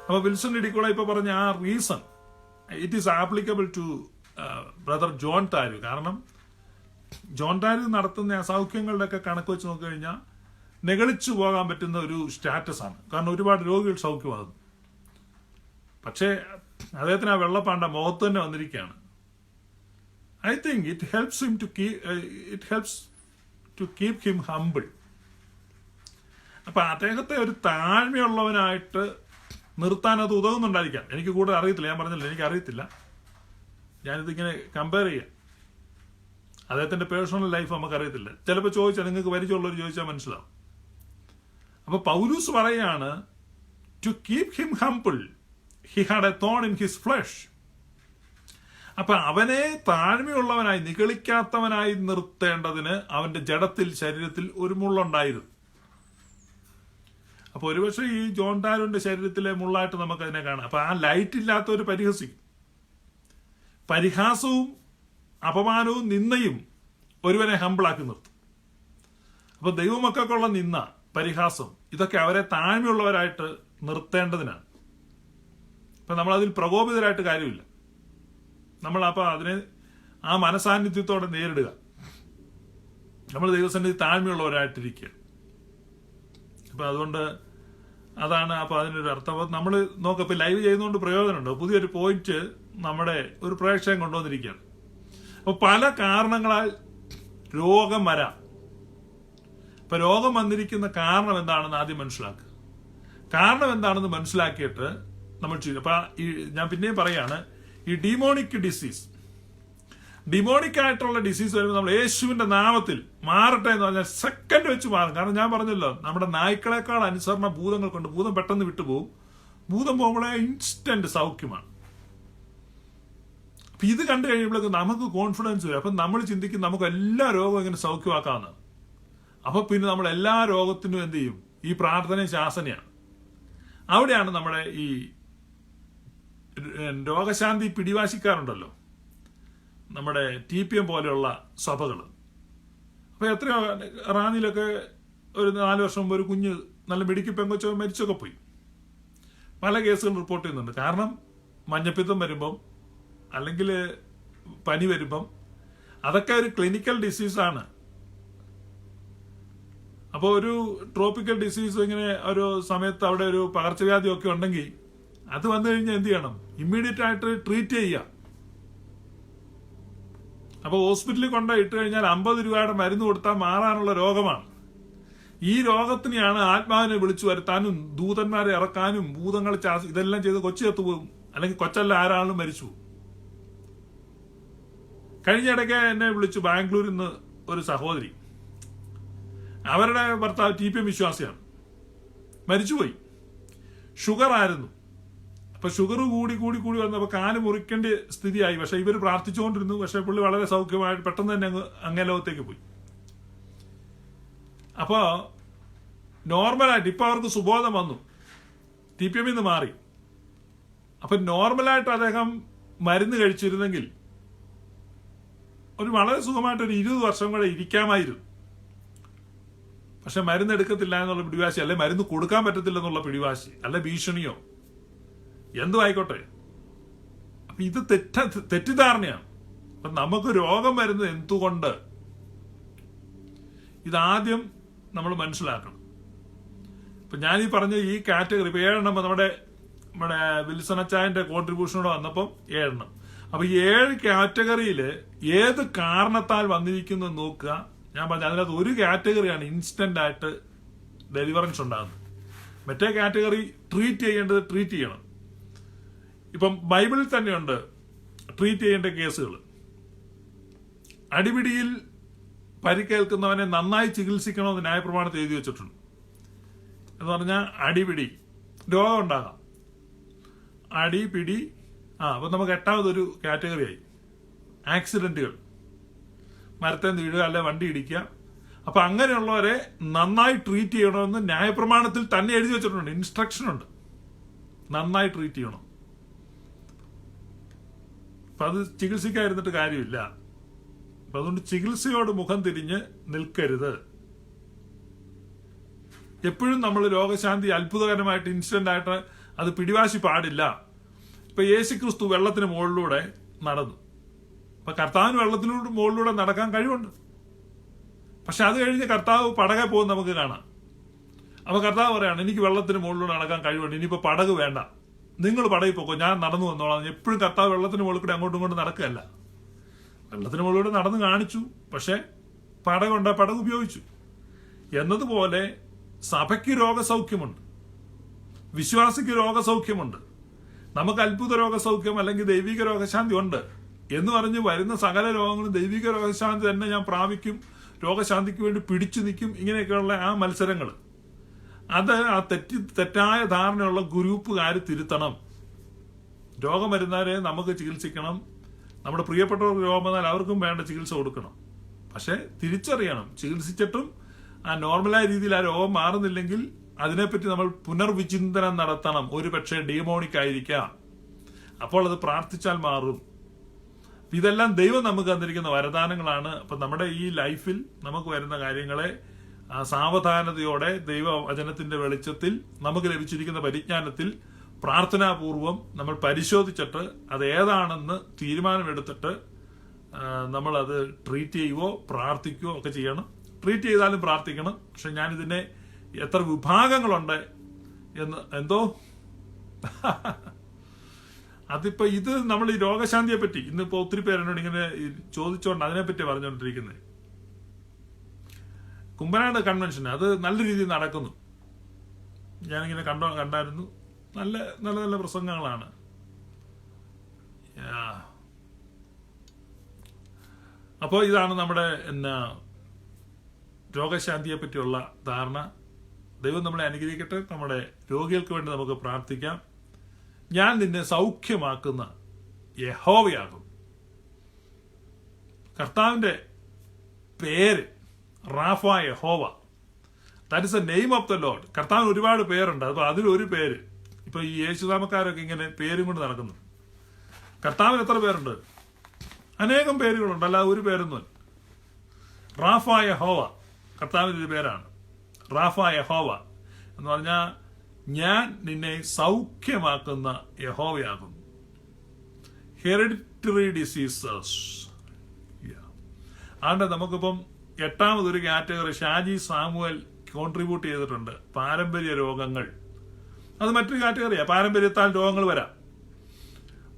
Speaker 1: അപ്പൊ വിൽസൺ ഇടിക്കുള ഇപ്പൊ പറഞ്ഞ ആ reason it is applicable to brother John Tharu. കാരണം ജോൺ താരു നടത്തുന്ന അസൗഖ്യങ്ങളുടെ ഒക്കെ കണക്ക് വെച്ച് നോക്കിക്കഴിഞ്ഞാൽ നെഗളിച്ചു പോകാൻ പറ്റുന്ന ഒരു സ്റ്റാറ്റസ് ആണ്. കാരണം ഒരുപാട് രോഗികൾ സൗഖ്യമാകുന്നു. പക്ഷേ അദ്ദേഹത്തിന് ആ വെള്ളപ്പാണ്ട മുഖത്ത് തന്നെ വന്നിരിക്കുകയാണ്. I think it helps to keep him humble. അപ്പൊ അദ്ദേഹത്തെ ഒരു താഴ്മയുള്ളവനായിട്ട് നിർത്താൻ അത് ഉതകുന്നുണ്ടായിരിക്കാം. എനിക്ക് കൂടുതൽ അറിയത്തില്ല, ഞാൻ പറഞ്ഞില്ല, എനിക്ക് അറിയത്തില്ല. ഞാനിതിങ്ങനെ കമ്പയർ ചെയ്യാം. അദ്ദേഹത്തിന്റെ പേഴ്സണൽ ലൈഫ് നമുക്കറിയത്തില്ല. ചിലപ്പോൾ ചോദിച്ചാൽ, നിങ്ങൾക്ക് പരിചയമുള്ളവർ ചോദിച്ചാൽ മനസ്സിലാവും. അപ്പൊ പൗലൂസ് പറയാണ്, to keep him humble he had a thorn in his flesh. അപ്പൊ അവനെ താഴ്മയുള്ളവനായി, നിഗളിക്കാത്തവനായി നിർത്തേണ്ടതിന് അവന്റെ ജഡത്തിൽ, ശരീരത്തിൽ ഒരു മുള്ളുണ്ടായിരുന്നു. അപ്പൊ ഒരുപക്ഷെ ഈ ജോൺ താരുവിന്റെ ശരീരത്തിലെ മുള്ളായിട്ട് നമുക്ക് അതിനെ കാണാം. അപ്പൊ ആ ലൈറ്റ് ഇല്ലാത്തവർ പരിഹസിക്കും. പരിഹാസവും അപമാനവും നിന്ദയും ഒരുവനെ ഹംബിളാക്കി നിർത്തും. അപ്പൊ ദൈവമക്കൾക്കുള്ള നിന്ന, പരിഹാസം, ഇതൊക്കെ അവരെ താഴ്മയുള്ളവരായിട്ട് നിർത്തേണ്ടതിനാണ്. അപ്പൊ നമ്മളതിൽ പ്രകോപിതരായിട്ട് കാര്യമില്ല. നമ്മൾ അപ്പൊ അതിനെ ആ മനസാന്നിധ്യത്തോടെ നേരിടുക. നമ്മൾ ദൈവസന്നിധി താഴ്മയുള്ളവരായിട്ടിരിക്കുക. അപ്പൊ അതുകൊണ്ട് അതാണ് അപ്പൊ അതിനൊരു അർത്ഥം. അപ്പൊ നമ്മൾ നോക്കാം, ഇപ്പൊ ലൈവ് ചെയ്യുന്നതുകൊണ്ട് പ്രയോജനമുണ്ടോ? പുതിയൊരു പോയിന്റ് നമ്മുടെ ഒരു പ്രേക്ഷകൻ കൊണ്ടുവന്നിരിക്കുകയാണ്. അപ്പൊ പല കാരണങ്ങളാൽ രോഗം വരാം. ഇപ്പൊ രോഗം വന്നിരിക്കുന്ന കാരണം എന്താണെന്ന് ആദ്യം മനസ്സിലാക്കുക. കാരണം എന്താണെന്ന് മനസ്സിലാക്കിയിട്ട് നമ്മൾ ചെയ്യും. അപ്പൊ ഞാൻ പിന്നെയും പറയാണ്, ഈ ഡിമോണിക് ഡിസീസ്, ഡിമോണിക് ആയിട്ടുള്ള ഡിസീസ് വരുമ്പോൾ നമ്മൾ യേശുവിന്റെ നാമത്തിൽ മാറട്ടെ എന്ന് പറഞ്ഞാൽ സെക്കൻഡ് വെച്ച് മാറും. കാരണം ഞാൻ പറഞ്ഞല്ലോ, നമ്മുടെ നായ്ക്കളെക്കാൾ അനുസരണ ഭൂതങ്ങൾക്കുണ്ട്. ഭൂതം പെട്ടെന്ന് വിട്ടുപോകും. ഭൂതം പോകുമ്പോഴേ ഇൻസ്റ്റന്റ് സൗഖ്യമാണ്. അപ്പൊ ഇത് കണ്ടു കഴിയുമ്പോഴേക്കും നമുക്ക് കോൺഫിഡൻസ് വരും. അപ്പൊ നമ്മൾ ചിന്തിക്കും നമുക്ക് എല്ലാ രോഗവും ഇങ്ങനെ സൗഖ്യമാക്കാവുന്നതാണ്. അപ്പൊ പിന്നെ നമ്മൾ എല്ലാ രോഗത്തിനും എന്ത് ചെയ്യും? ഈ പ്രാർത്ഥനയും ശാസനയാണ്. അവിടെയാണ് നമ്മുടെ ഈ രോഗശാന്തി പിടിവാശിക്കാരുണ്ടല്ലോ, നമ്മുടെ TPM പോലെയുള്ള സഭകൾ. അപ്പൊ എത്രയോ റാന്നിയിലൊക്കെ ഒരു 4 വർഷം മുമ്പ് ഒരു കുഞ്ഞ് നല്ല മിടുക്കി പെങ്കൊച്ചോ മരിച്ചൊക്കെ പോയി. പല കേസുകൾ റിപ്പോർട്ട് ചെയ്യുന്നുണ്ട്. കാരണം മഞ്ഞപ്പിത്തം വരുമ്പം അല്ലെങ്കിൽ പനി വരുമ്പം അതൊക്കെ ഒരു ക്ലിനിക്കൽ ഡിസീസാണ്. അപ്പോൾ ഒരു ട്രോപ്പിക്കൽ ഡിസീസ് ഇങ്ങനെ ഒരു സമയത്ത് അവിടെ ഒരു പകർച്ചവ്യാധി ഒക്കെ ഉണ്ടെങ്കിൽ അത് വന്നു കഴിഞ്ഞാൽ എന്ത് ചെയ്യണം? ഇമ്മീഡിയറ്റ് ആയിട്ട് ട്രീറ്റ് ചെയ്യുക. അപ്പോൾ ഹോസ്പിറ്റലിൽ കൊണ്ടുപോയി ഇട്ട് കഴിഞ്ഞാൽ 50 രൂപയുടെ മരുന്ന് കൊടുത്താൽ മാറാനുള്ള രോഗമാണ്. ഈ രോഗത്തിനെയാണ് ആത്മാവിനെ വിളിച്ചു വരുത്താനും ദൂതന്മാരെ ഇറക്കാനും ഭൂതങ്ങൾ ഇതെല്ലാം ചെയ്ത് കൊച്ചു ചത്തു പോകും, അല്ലെങ്കിൽ കൊച്ചല്ല ആരാളും മരിച്ചു പോകും. കഴിഞ്ഞ ഇടയ്ക്ക് എന്നെ വിളിച്ചു ബാംഗ്ലൂരിൽ നിന്ന് ഒരു സഹോദരി. അവരുടെ ഭർത്താവ് TPM വിശ്വാസിയാണ്, മരിച്ചുപോയി. ഷുഗർ ആയിരുന്നു. അപ്പൊ ഷുഗർ കൂടി കൂടി കൂടി വന്നപ്പോൾ കാല് മുറിക്കേണ്ട സ്ഥിതിയായി. പക്ഷെ ഇവർ പ്രാർത്ഥിച്ചുകൊണ്ടിരുന്നു. പക്ഷെ പുള്ളി വളരെ സൗഖ്യമായിട്ട് പെട്ടെന്ന് തന്നെ അങ്ങേ ലോകത്തേക്ക് പോയി. അപ്പോ നോർമലായിട്ട് ഇപ്പൊ അവർക്ക് സുബോധം വന്നു, TPM നിന്ന് മാറി. അപ്പൊ നോർമലായിട്ട് അദ്ദേഹം മരുന്ന് കഴിച്ചിരുന്നെങ്കിൽ ഒരു വളരെ സുഖമായിട്ട് ഒരു 20 വർഷം കൂടെ ഇരിക്കാമായിരുന്നു. പക്ഷെ മരുന്ന് എടുക്കത്തില്ല എന്നുള്ള പിടിവാശി, അല്ലെ മരുന്ന് കൊടുക്കാൻ പറ്റത്തില്ല എന്നുള്ള പിടിവാശി, അല്ലെ ഭീഷണിയോ എന്തും ആയിക്കോട്ടെ. അപ്പൊ ഇത് തെറ്റിദ്ധാരണയാണ്. അപ്പൊ നമുക്ക് രോഗം വരുന്നത് എന്തുകൊണ്ട്? ഇതാദ്യം നമ്മൾ മനസ്സിലാക്കണം. ഇപ്പൊ ഞാനീ പറഞ്ഞ ഈ കാറ്റഗറി ഇപ്പൊ 7 നമ്മുടെ വിൽസൺ അച്ചായന്റെ കോൺട്രിബ്യൂഷനോടെ വന്നപ്പം 7. അപ്പൊ 7 കാറ്റഗറിയിൽ ഏത് കാരണത്താൽ വന്നിരിക്കുന്നു നോക്കുക. ഞാൻ പറഞ്ഞ അതിനകത്ത് ഒരു കാറ്റഗറിയാണ് ഇൻസ്റ്റന്റ് ആയിട്ട് ഡെലിവറൻസ് ഉണ്ടാകുന്നത്. മറ്റേ കാറ്റഗറി ട്രീറ്റ് ചെയ്യേണ്ടത് ട്രീറ്റ് ചെയ്യണം. ഇപ്പം ബൈബിളിൽ തന്നെയുണ്ട് ട്രീറ്റ് ചെയ്യേണ്ട കേസുകൾ. അടിപിടിയിൽ പരിക്കേൽക്കുന്നവനെ നന്നായി ചികിത്സിക്കണമെന്ന് ന്യായപ്രമാണത്തിൽ എഴുതി വെച്ചിട്ടുണ്ട്. എന്ന് പറഞ്ഞാൽ അടിപിടി രോഗം ഉണ്ടാകാം, അടിപിടി. അപ്പൊ നമുക്ക് 8ാമതൊരു കാറ്റഗറിയായി ആക്സിഡന്റുകൾ, മരത്തെ വീഴുക, അല്ലെ വണ്ടി ഇടിക്കുക. അപ്പൊ അങ്ങനെയുള്ളവരെ നന്നായി ട്രീറ്റ് ചെയ്യണമെന്ന് ന്യായപ്രമാണത്തിൽ തന്നെ എഴുതി വെച്ചിട്ടുണ്ട്, ഇൻസ്ട്രക്ഷൻ ഉണ്ട്, നന്നായി ട്രീറ്റ് ചെയ്യണം. അപ്പൊ അത് ചികിത്സിക്കാതിരുന്നിട്ട് കാര്യമില്ല. അപ്പൊ അതുകൊണ്ട് ചികിത്സയോട് മുഖം തിരിഞ്ഞ് നിൽക്കരുത്. എപ്പോഴും നമ്മൾ രോഗശാന്തി അത്ഭുതകരമായിട്ട് ഇൻസ്റ്റന്റ് ആയിട്ട് അത് പിടിവാശി പാടില്ല. ഇപ്പൊ യേശുക്രിസ്തു വെള്ളത്തിന് മുകളിലൂടെ നടന്നു. അപ്പൊ കർത്താവിന് വെള്ളത്തിലൂടെ മുകളിലൂടെ നടക്കാൻ കഴിവുണ്ട്. പക്ഷെ അത് കഴിഞ്ഞ് കർത്താവ് പടകെ പോകും നമുക്ക് കാണാം. അപ്പൊ കർത്താവ് പറയാണ്, എനിക്ക് വെള്ളത്തിന് മുകളിലൂടെ നടക്കാൻ കഴിവുണ്ട്, ഇനിയിപ്പോ പടക് വേണ്ട, നിങ്ങൾ പടകിൽ പോക്കോ, ഞാൻ നടന്നു വന്നോളാം. എപ്പോഴും കർത്താവ് വെള്ളത്തിന് മുകളിൽ കൂടെ അങ്ങോട്ടും ഇങ്ങോട്ടും നടക്കുകയല്ല. വെള്ളത്തിന് മുകളിലൂടെ നടന്ന് കാണിച്ചു, പക്ഷെ പടകുണ്ട്, പടക് ഉപയോഗിച്ചു. എന്നതുപോലെ സഭയ്ക്ക് രോഗസൗഖ്യമുണ്ട്, വിശ്വാസിക്ക് രോഗസൗഖ്യമുണ്ട്. നമുക്ക് അത്ഭുത രോഗസൗഖ്യം അല്ലെങ്കിൽ ദൈവിക രോഗശാന്തി ഉണ്ട് എന്ന് പറഞ്ഞ് വരുന്ന സകല രോഗങ്ങളും ദൈവിക രോഗശാന്തി തന്നെ ഞാൻ പ്രാപിക്കും, രോഗശാന്തിക്ക് വേണ്ടി പിടിച്ചു നിൽക്കും, ഇങ്ങനെയൊക്കെയുള്ള ആ മത്സരങ്ങൾ, അത് ആ തെറ്റായ ധാരണയുള്ള ഗ്രൂപ്പുകാർ തിരുത്തണം. രോഗം വരുന്നവരെ നമുക്ക് ചികിത്സിക്കണം, നമ്മുടെ പ്രിയപ്പെട്ടവർക്ക് രോഗം വന്നാൽ അവർക്കും വേണ്ട ചികിത്സ കൊടുക്കണം. പക്ഷെ തിരിച്ചറിയണം, ചികിത്സിച്ചിട്ടും ആ നോർമലായ രീതിയിൽ ആ രോഗം മാറുന്നില്ലെങ്കിൽ അതിനെപ്പറ്റി നമ്മൾ പുനർവിചിന്തനം നടത്തണം. ഒരു പക്ഷേ ഡീമോണിക് ആയിരിക്കാം, അപ്പോൾ അത് പ്രാർത്ഥിച്ചാൽ മാറും. ഇതെല്ലാം ദൈവം നമുക്ക് തന്നിരിക്കുന്ന വരദാനങ്ങളാണ്. അപ്പൊ നമ്മുടെ ഈ ലൈഫിൽ നമുക്ക് വരുന്ന കാര്യങ്ങളെ സാവധാനതയോടെ ദൈവവചനത്തിന്റെ വെളിച്ചത്തിൽ നമുക്ക് ലഭിച്ചിരിക്കുന്ന പരിജ്ഞാനത്തിൽ പ്രാർത്ഥനാപൂർവം നമ്മൾ പരിശോധിച്ചിട്ട് അത് ഏതാണെന്ന് തീരുമാനമെടുത്തിട്ട് നമ്മൾ അത് ട്രീറ്റ് ചെയ്യുകയോ പ്രാർത്ഥിക്കുകയോ ഒക്കെ ചെയ്യണം. ട്രീറ്റ് ചെയ്താലും പ്രാർത്ഥിക്കണം. പക്ഷെ ഞാനിതിനെ എത്ര വിഭാഗങ്ങളുണ്ട് എന്ന് എന്തോ അതിപ്പോ ഇത് നമ്മൾ ഈ രോഗശാന്തിയെ പറ്റി ഇന്നിപ്പോ ഒത്തിരി പേരെന്നോട് ഇങ്ങനെ ചോദിച്ചോണ്ട് അതിനെപ്പറ്റി പറഞ്ഞുകൊണ്ടിരിക്കുന്നത്. കുമ്പനാട് കൺവെൻഷൻ അത് നല്ല രീതിയിൽ നടക്കുന്നു. ഞാനിങ്ങനെ കണ്ടായിരുന്നു. നല്ല നല്ല നല്ല പ്രസംഗങ്ങളാണ്. അപ്പോൾ ഇതാണ് നമ്മുടെ രോഗശാന്തിയെ പറ്റിയുള്ള ധാരണ. ദൈവം നമ്മളെ അനുഗ്രഹിക്കട്ടെ. നമ്മുടെ രോഗികൾക്ക് വേണ്ടി നമുക്ക് പ്രാർത്ഥിക്കാം. ഞാൻ നിന്നെ സൗഖ്യമാക്കുന്ന യഹോവയാകും. കർത്താവിന്റെ പേര് റാഫ യഹോവ. That is A name of the Lord. കർത്താവിന് ഒരുപാട് പേരുണ്ട്. അപ്പൊ അതിലൊരു പേര്, ഇപ്പൊ ഈ യേശുനാമക്കാരൊക്കെ ഇങ്ങനെ പേരും കൊണ്ട് നടക്കുന്നു. കർത്താവിന് എത്ര പേരുണ്ട്? അനേകം പേരുകളുണ്ട്, അല്ലാതെ ഒരു പേരൊന്നും. റാഫ യഹോവ കർത്താവിന്റെ ഒരു പേരാണ്. റാഫ യഹോവ എന്ന് പറഞ്ഞാൽ ഞാൻ നിന്നെ സൗഖ്യമാക്കുന്ന യഹോവയാകും. Hereditary diseases. അതുകൊണ്ട് നമുക്കിപ്പം 8ാമതൊരു കാറ്റഗറി ഷാജി സാമുവൽ കോൺട്രിബ്യൂട്ട് ചെയ്തിട്ടുണ്ട് പാരമ്പര്യ രോഗങ്ങൾ. അത് മറ്റൊരു കാറ്റഗറിയാണ്. പാരമ്പര്യത്താൽ രോഗങ്ങൾ വരാം.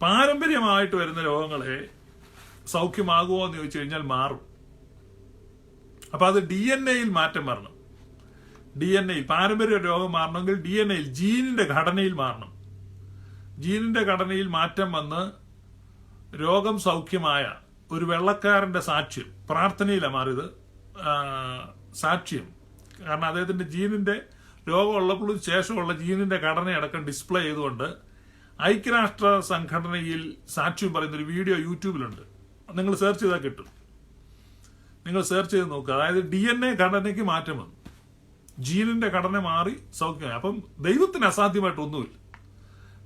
Speaker 1: പാരമ്പര്യമായിട്ട് വരുന്ന രോഗങ്ങളെ സൗഖ്യമാകുമോ എന്ന് ചോദിച്ചു കഴിഞ്ഞാൽ മാറും. അപ്പൊ അത് DNA-യിൽ മാറ്റം വരണം. DNA-യിൽ പാരമ്പര്യ രോഗം മാറണമെങ്കിൽ DNA-യിൽ ജീനിന്റെ ഘടനയിൽ മാറണം. ജീനിന്റെ ഘടനയിൽ മാറ്റം വന്ന് രോഗം സൗഖ്യമായ ഒരു വെള്ളക്കാരന്റെ സാക്ഷ്യം, പ്രാർത്ഥനയിലാണ് മാറിയത് സാക്ഷ്യം. കാരണം അദ്ദേഹത്തിന്റെ ജീനിന്റെ രോഗമുള്ളപ്പോഴും ശേഷമുള്ള ജീനിന്റെ ഘടനയടക്കം ഡിസ്പ്ലേ ചെയ്തുകൊണ്ട് ഐക്യരാഷ്ട്ര സംഘടനയിൽ സാക്ഷ്യം പറയുന്ന ഒരു വീഡിയോ യൂട്യൂബിലുണ്ട്. നിങ്ങൾ സെർച്ച് ചെയ്താൽ കിട്ടും. നിങ്ങൾ സെർച്ച് ചെയ്ത് നോക്കുക. അതായത് DNA ഘടനയ്ക്ക് മാറ്റം വന്നു, ജീനിന്റെ ഘടന മാറി സൗഖ്യമായി. അപ്പം ദൈവത്തിന് അസാധ്യമായിട്ട് ഒന്നുമില്ല.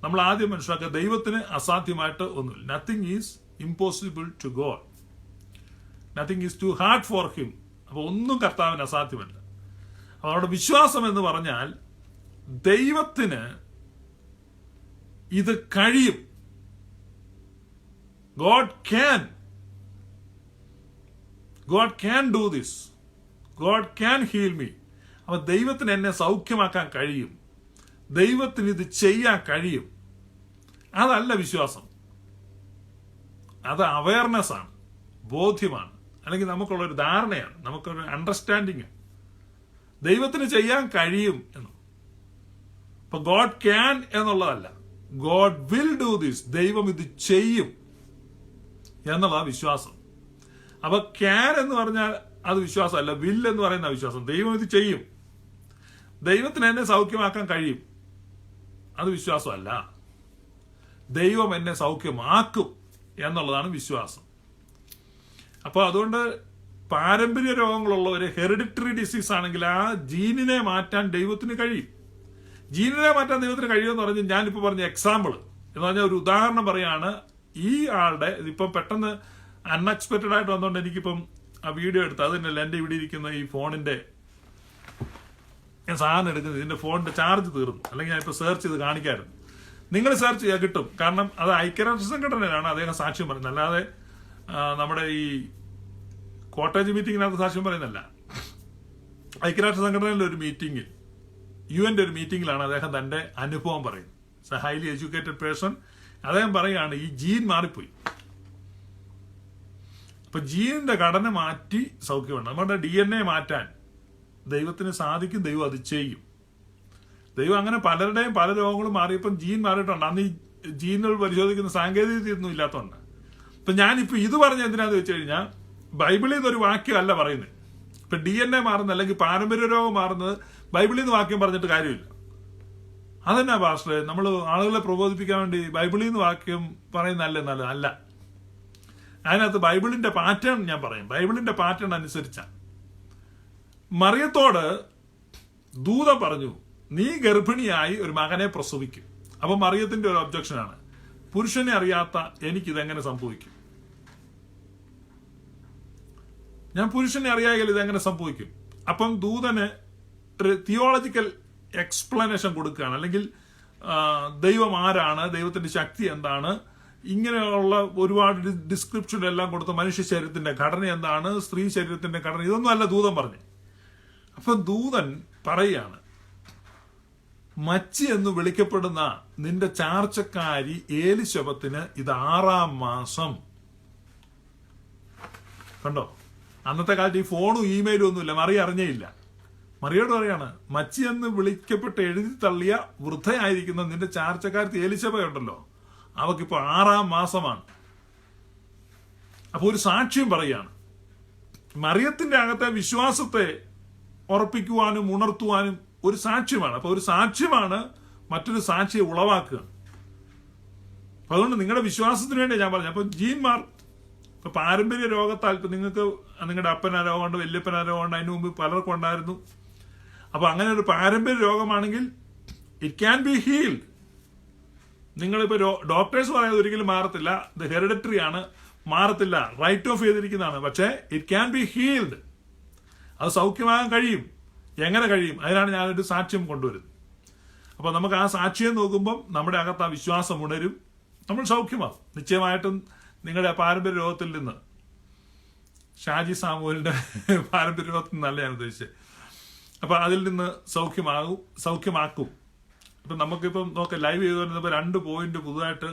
Speaker 1: നമ്മൾ ആദ്യം മനസ്സിലാക്കുക, ദൈവത്തിന് അസാധ്യമായിട്ട് ഒന്നുമില്ല. Nothing is impossible to God, nothing is too hard for him. അപ്പൊ ഒന്നും കർത്താവിന് അസാധ്യമല്ല. അപ്പൊ അവിടെ വിശ്വാസം എന്ന് പറഞ്ഞാൽ ദൈവത്തിന് ഇത് കഴിയും. God can do this. God can heal me. അപ്പൊ ദൈവത്തിന് എന്നെ സൗഖ്യമാക്കാൻ കഴിയും, ദൈവത്തിന് ഇത് ചെയ്യാൻ കഴിയും. അതല്ല വിശ്വാസം, അത് അവയർനെസ് ആണ്, ബോധ്യമാണ്, അല്ലെങ്കിൽ നമുക്കുള്ളൊരു ധാരണയാണ്, നമുക്കൊരു അണ്ടർസ്റ്റാൻഡിങ്. ദൈവത്തിന് ചെയ്യാൻ കഴിയും എന്ന്. അപ്പൊ ഗോഡ് ക്യാൻ എന്നുള്ളതല്ല, ഗോഡ് വിൽ ഡു ദിസ്. ദൈവം ഇത് ചെയ്യും എന്നുള്ളതാണ് വിശ്വാസം. അപ്പൊ ക്യാൻ എന്ന് പറഞ്ഞാൽ അത് വിശ്വാസമല്ല, വിൽ എന്ന് പറയുന്ന വിശ്വാസം. ദൈവം ഇത് ചെയ്യും, ദൈവത്തിന് എന്നെ സൗഖ്യമാക്കാൻ കഴിയും, അത് വിശ്വാസമല്ല. ദൈവം എന്നെ സൗഖ്യമാക്കും എന്നുള്ളതാണ് വിശ്വാസം. അപ്പൊ അതുകൊണ്ട് പാരമ്പര്യ രോഗങ്ങളുള്ളവര് ഹെറിഡിറ്ററി ഡിസീസ് ആണെങ്കിൽ ആ ജീനിനെ മാറ്റാൻ ദൈവത്തിന് കഴിയും. ജീനിനെ മാറ്റാൻ ദൈവത്തിന് കഴിയുമെന്ന് പറഞ്ഞ് ഞാനിപ്പോൾ പറഞ്ഞ എക്സാമ്പിൾ എന്ന് പറഞ്ഞാൽ ഒരു ഉദാഹരണം പറയാണ്. ഈ ആളുടെ ഇതിപ്പം പെട്ടെന്ന് അൺഎക്സ്പെക്റ്റഡ് ആയിട്ട് വന്നുകൊണ്ട് എനിക്കിപ്പം ആ വീഡിയോ എടുത്ത്, അത് തന്നെയല്ല എൻ്റെ ഇവിടെ ഇരിക്കുന്ന ഈ ഫോണിന്റെ ഞാൻ സാധനം എടുക്കുന്നത്, ഇതിന്റെ ഫോണിന്റെ ചാർജ് തീർന്നു, അല്ലെങ്കിൽ ഞാനിപ്പോൾ സെർച്ച് ചെയ്ത് കാണിക്കായിരുന്നു. നിങ്ങൾ സെർച്ച് ചെയ്യാൻ കിട്ടും. കാരണം അത് ഐക്യരാഷ്ട്ര സംഘടനയിലാണ് അദ്ദേഹം സാക്ഷ്യം പറയുന്നത്, അല്ലാതെ നമ്മുടെ ഈ കോട്ടേജ് മീറ്റിങ്ങിനകത്ത് സാക്ഷ്യം പറയുന്നല്ല. ഐക്യരാഷ്ട്ര സംഘടനയിലെ ഒരു മീറ്റിംഗിൽ, UN ഒരു മീറ്റിംഗിലാണ് അദ്ദേഹം തന്റെ അനുഭവം പറയുന്നത്. Highly educated person. അദ്ദേഹം പറയുകയാണ് ഈ ജീൻ മാറിപ്പോയി. അപ്പൊ ജീനിന്റെ ഘടന മാറ്റി സൗഖ്യമുണ്ട്. നമ്മുടെ DNA മാറ്റാൻ ദൈവത്തിന് സാധിക്കും, ദൈവം അത് ചെയ്യും. ദൈവം അങ്ങനെ പലരുടെയും പല രോഗങ്ങളും മാറിയപ്പം ജീൻ മാറിയിട്ടുണ്ട്. അന്ന് ഈ ജീനുകൾ പരിശോധിക്കുന്ന സാങ്കേതിക വിദ്യയൊന്നും ഇല്ലാത്തതുകൊണ്ട്. അപ്പൊ ഞാനിപ്പോ ഇത് പറഞ്ഞ എന്തിനാന്ന് വെച്ച് കഴിഞ്ഞാൽ, ബൈബിളിൽ നിന്നൊരു വാക്യമല്ല പറയുന്നത്. ഇപ്പൊ DNA മാറുന്നത് അല്ലെങ്കിൽ പാരമ്പര്യ രോഗം മാറുന്നത് ബൈബിളിൽ നിന്ന് വാക്യം പറഞ്ഞിട്ട് കാര്യമില്ല. അതെന്നാ പാസ്റ്ററെ, നമ്മൾ ആളുകളെ പ്രബോധിപ്പിക്കാൻ വേണ്ടി ബൈബിളിൽ നിന്ന് വാക്യം പറയുന്നല്ലേ നല്ലത്? അല്ല. അതിനകത്ത് ബൈബിളിന്റെ പാറ്റേൺ ഞാൻ പറയും. ബൈബിളിന്റെ പാറ്റേൺ അനുസരിച്ചാണ്. മറിയത്തോട് ദൂതൻ പറഞ്ഞു, നീ ഗർഭിണിയായി ഒരു മകനെ പ്രസവിക്കും. അപ്പൊ മറിയത്തിന്റെ ഒരു ഒബ്ജക്ഷനാണ്, പുരുഷനെ അറിയാത്ത എനിക്കിതെങ്ങനെ സംഭവിക്കും? ഞാൻ പുരുഷനെ അറിയാമെങ്കിൽ ഇതെങ്ങനെ സംഭവിക്കും? അപ്പം ദൂതന് ഒരു തിയോളജിക്കൽ എക്സ്പ്ലനേഷൻ കൊടുക്കുകയാണ്. അല്ലെങ്കിൽ ദൈവം ആരാണ്, ദൈവത്തിന്റെ ശക്തി എന്താണ്, ഇങ്ങനെയുള്ള ഒരുപാട് ഡിസ്ക്രിപ്ഷൻ എല്ലാം കൊടുത്ത് മനുഷ്യ ശരീരത്തിന്റെ ഘടന എന്താണ്, സ്ത്രീ ശരീരത്തിന്റെ ഘടന, ഇതൊന്നും അല്ല ദൂതൻ പറഞ്ഞു. അപ്പൊ ദൂതൻ പറയുകയാണ്, മച്ചി എന്ന് വിളിക്കപ്പെടുന്ന നിന്റെ ചാർച്ചക്കാരി ഏലിശബത്തിന് ഇത് 6-ാം മാസം. കണ്ടോ, അന്നത്തെ കാലത്ത് ഈ ഫോണും ഇമെയിലും ഒന്നുമില്ല, മറിയ അറിഞ്ഞേയില്ല. മറിയോട് പറയാണ്, മച്ചി എന്ന് വിളിക്കപ്പെട്ട് എഴുതി തള്ളിയ വൃദ്ധയായിരിക്കുന്ന നിന്റെ ചാർച്ചക്കാരത്തി ഏലിശബയുണ്ടല്ലോ, അവക്കിപ്പോ 6-ാം മാസമാണ്. അപ്പൊ ഒരു സാക്ഷ്യം പറയാണ്. മറിയത്തിന്റെ അകത്തെ വിശ്വാസത്തെ ഉറപ്പിക്കുവാനും ഉണർത്തുവാനും ഒരു സാക്ഷ്യമാണ്. അപ്പൊ ഒരു സാക്ഷ്യമാണ് മറ്റൊരു സാക്ഷിയെ ഉളവാക്കുക. അതുകൊണ്ട് നിങ്ങളുടെ വിശ്വാസത്തിന് വേണ്ടി ഞാൻ പറഞ്ഞു. അപ്പൊ ജീൻമാർ ഇപ്പൊ പാരമ്പര്യ രോഗത്താൽ ഇപ്പൊ നിങ്ങൾക്ക് നിങ്ങളുടെ അപ്പന രോഗമുണ്ട്, വല്യപ്പന രോഗമുണ്ട്, അതിന് മുമ്പ് പലർക്കും ഉണ്ടായിരുന്നു. അപ്പൊ അങ്ങനെ ഒരു പാരമ്പര്യ രോഗമാണെങ്കിൽ ഇറ്റ് ക്യാൻ ബി ഹീൽഡ്. നിങ്ങളിപ്പോ ഡോക്ടേഴ്സ് പറയാതെ ഒരിക്കലും മാറത്തില്ല, ഇത് ഹെറിഡിറ്ററി ആണ്, മാറത്തില്ല, റൈറ്റ് ഓഫ് ചെയ്തിരിക്കുന്നതാണ്. പക്ഷേ ഇറ്റ് ക്യാൻ ബി ഹീൽഡ്. അത് സൗഖ്യമാകാൻ കഴിയും. എങ്ങനെ കഴിയും? അതിനാണ് ഞാനൊരു സാക്ഷ്യം കൊണ്ടുവരുന്നത്. അപ്പൊ നമുക്ക് ആ സാക്ഷ്യം നോക്കുമ്പം നമ്മുടെ അകത്ത് ആ വിശ്വാസം ഉണരും, നമ്മൾ സൗഖ്യമാകും. നിശ്ചയമായിട്ടും നിങ്ങളുടെ പാരമ്പര്യ രോഗത്തിൽ നിന്ന്, ഷാജി സാമുവലിന്റെ പാരമ്പര്യ രോഗത്തിൽ നിന്നല്ല ഞാൻ ഉദ്ദേശിച്ചത്. അപ്പം അതിൽ നിന്ന് സൗഖ്യമാക്കും. അപ്പം നമുക്കിപ്പം നോക്കാം, ലൈവ് ചെയ്ത് വരുന്നപ്പോൾ 2 പോയിന്റ് പുതുതായിട്ട്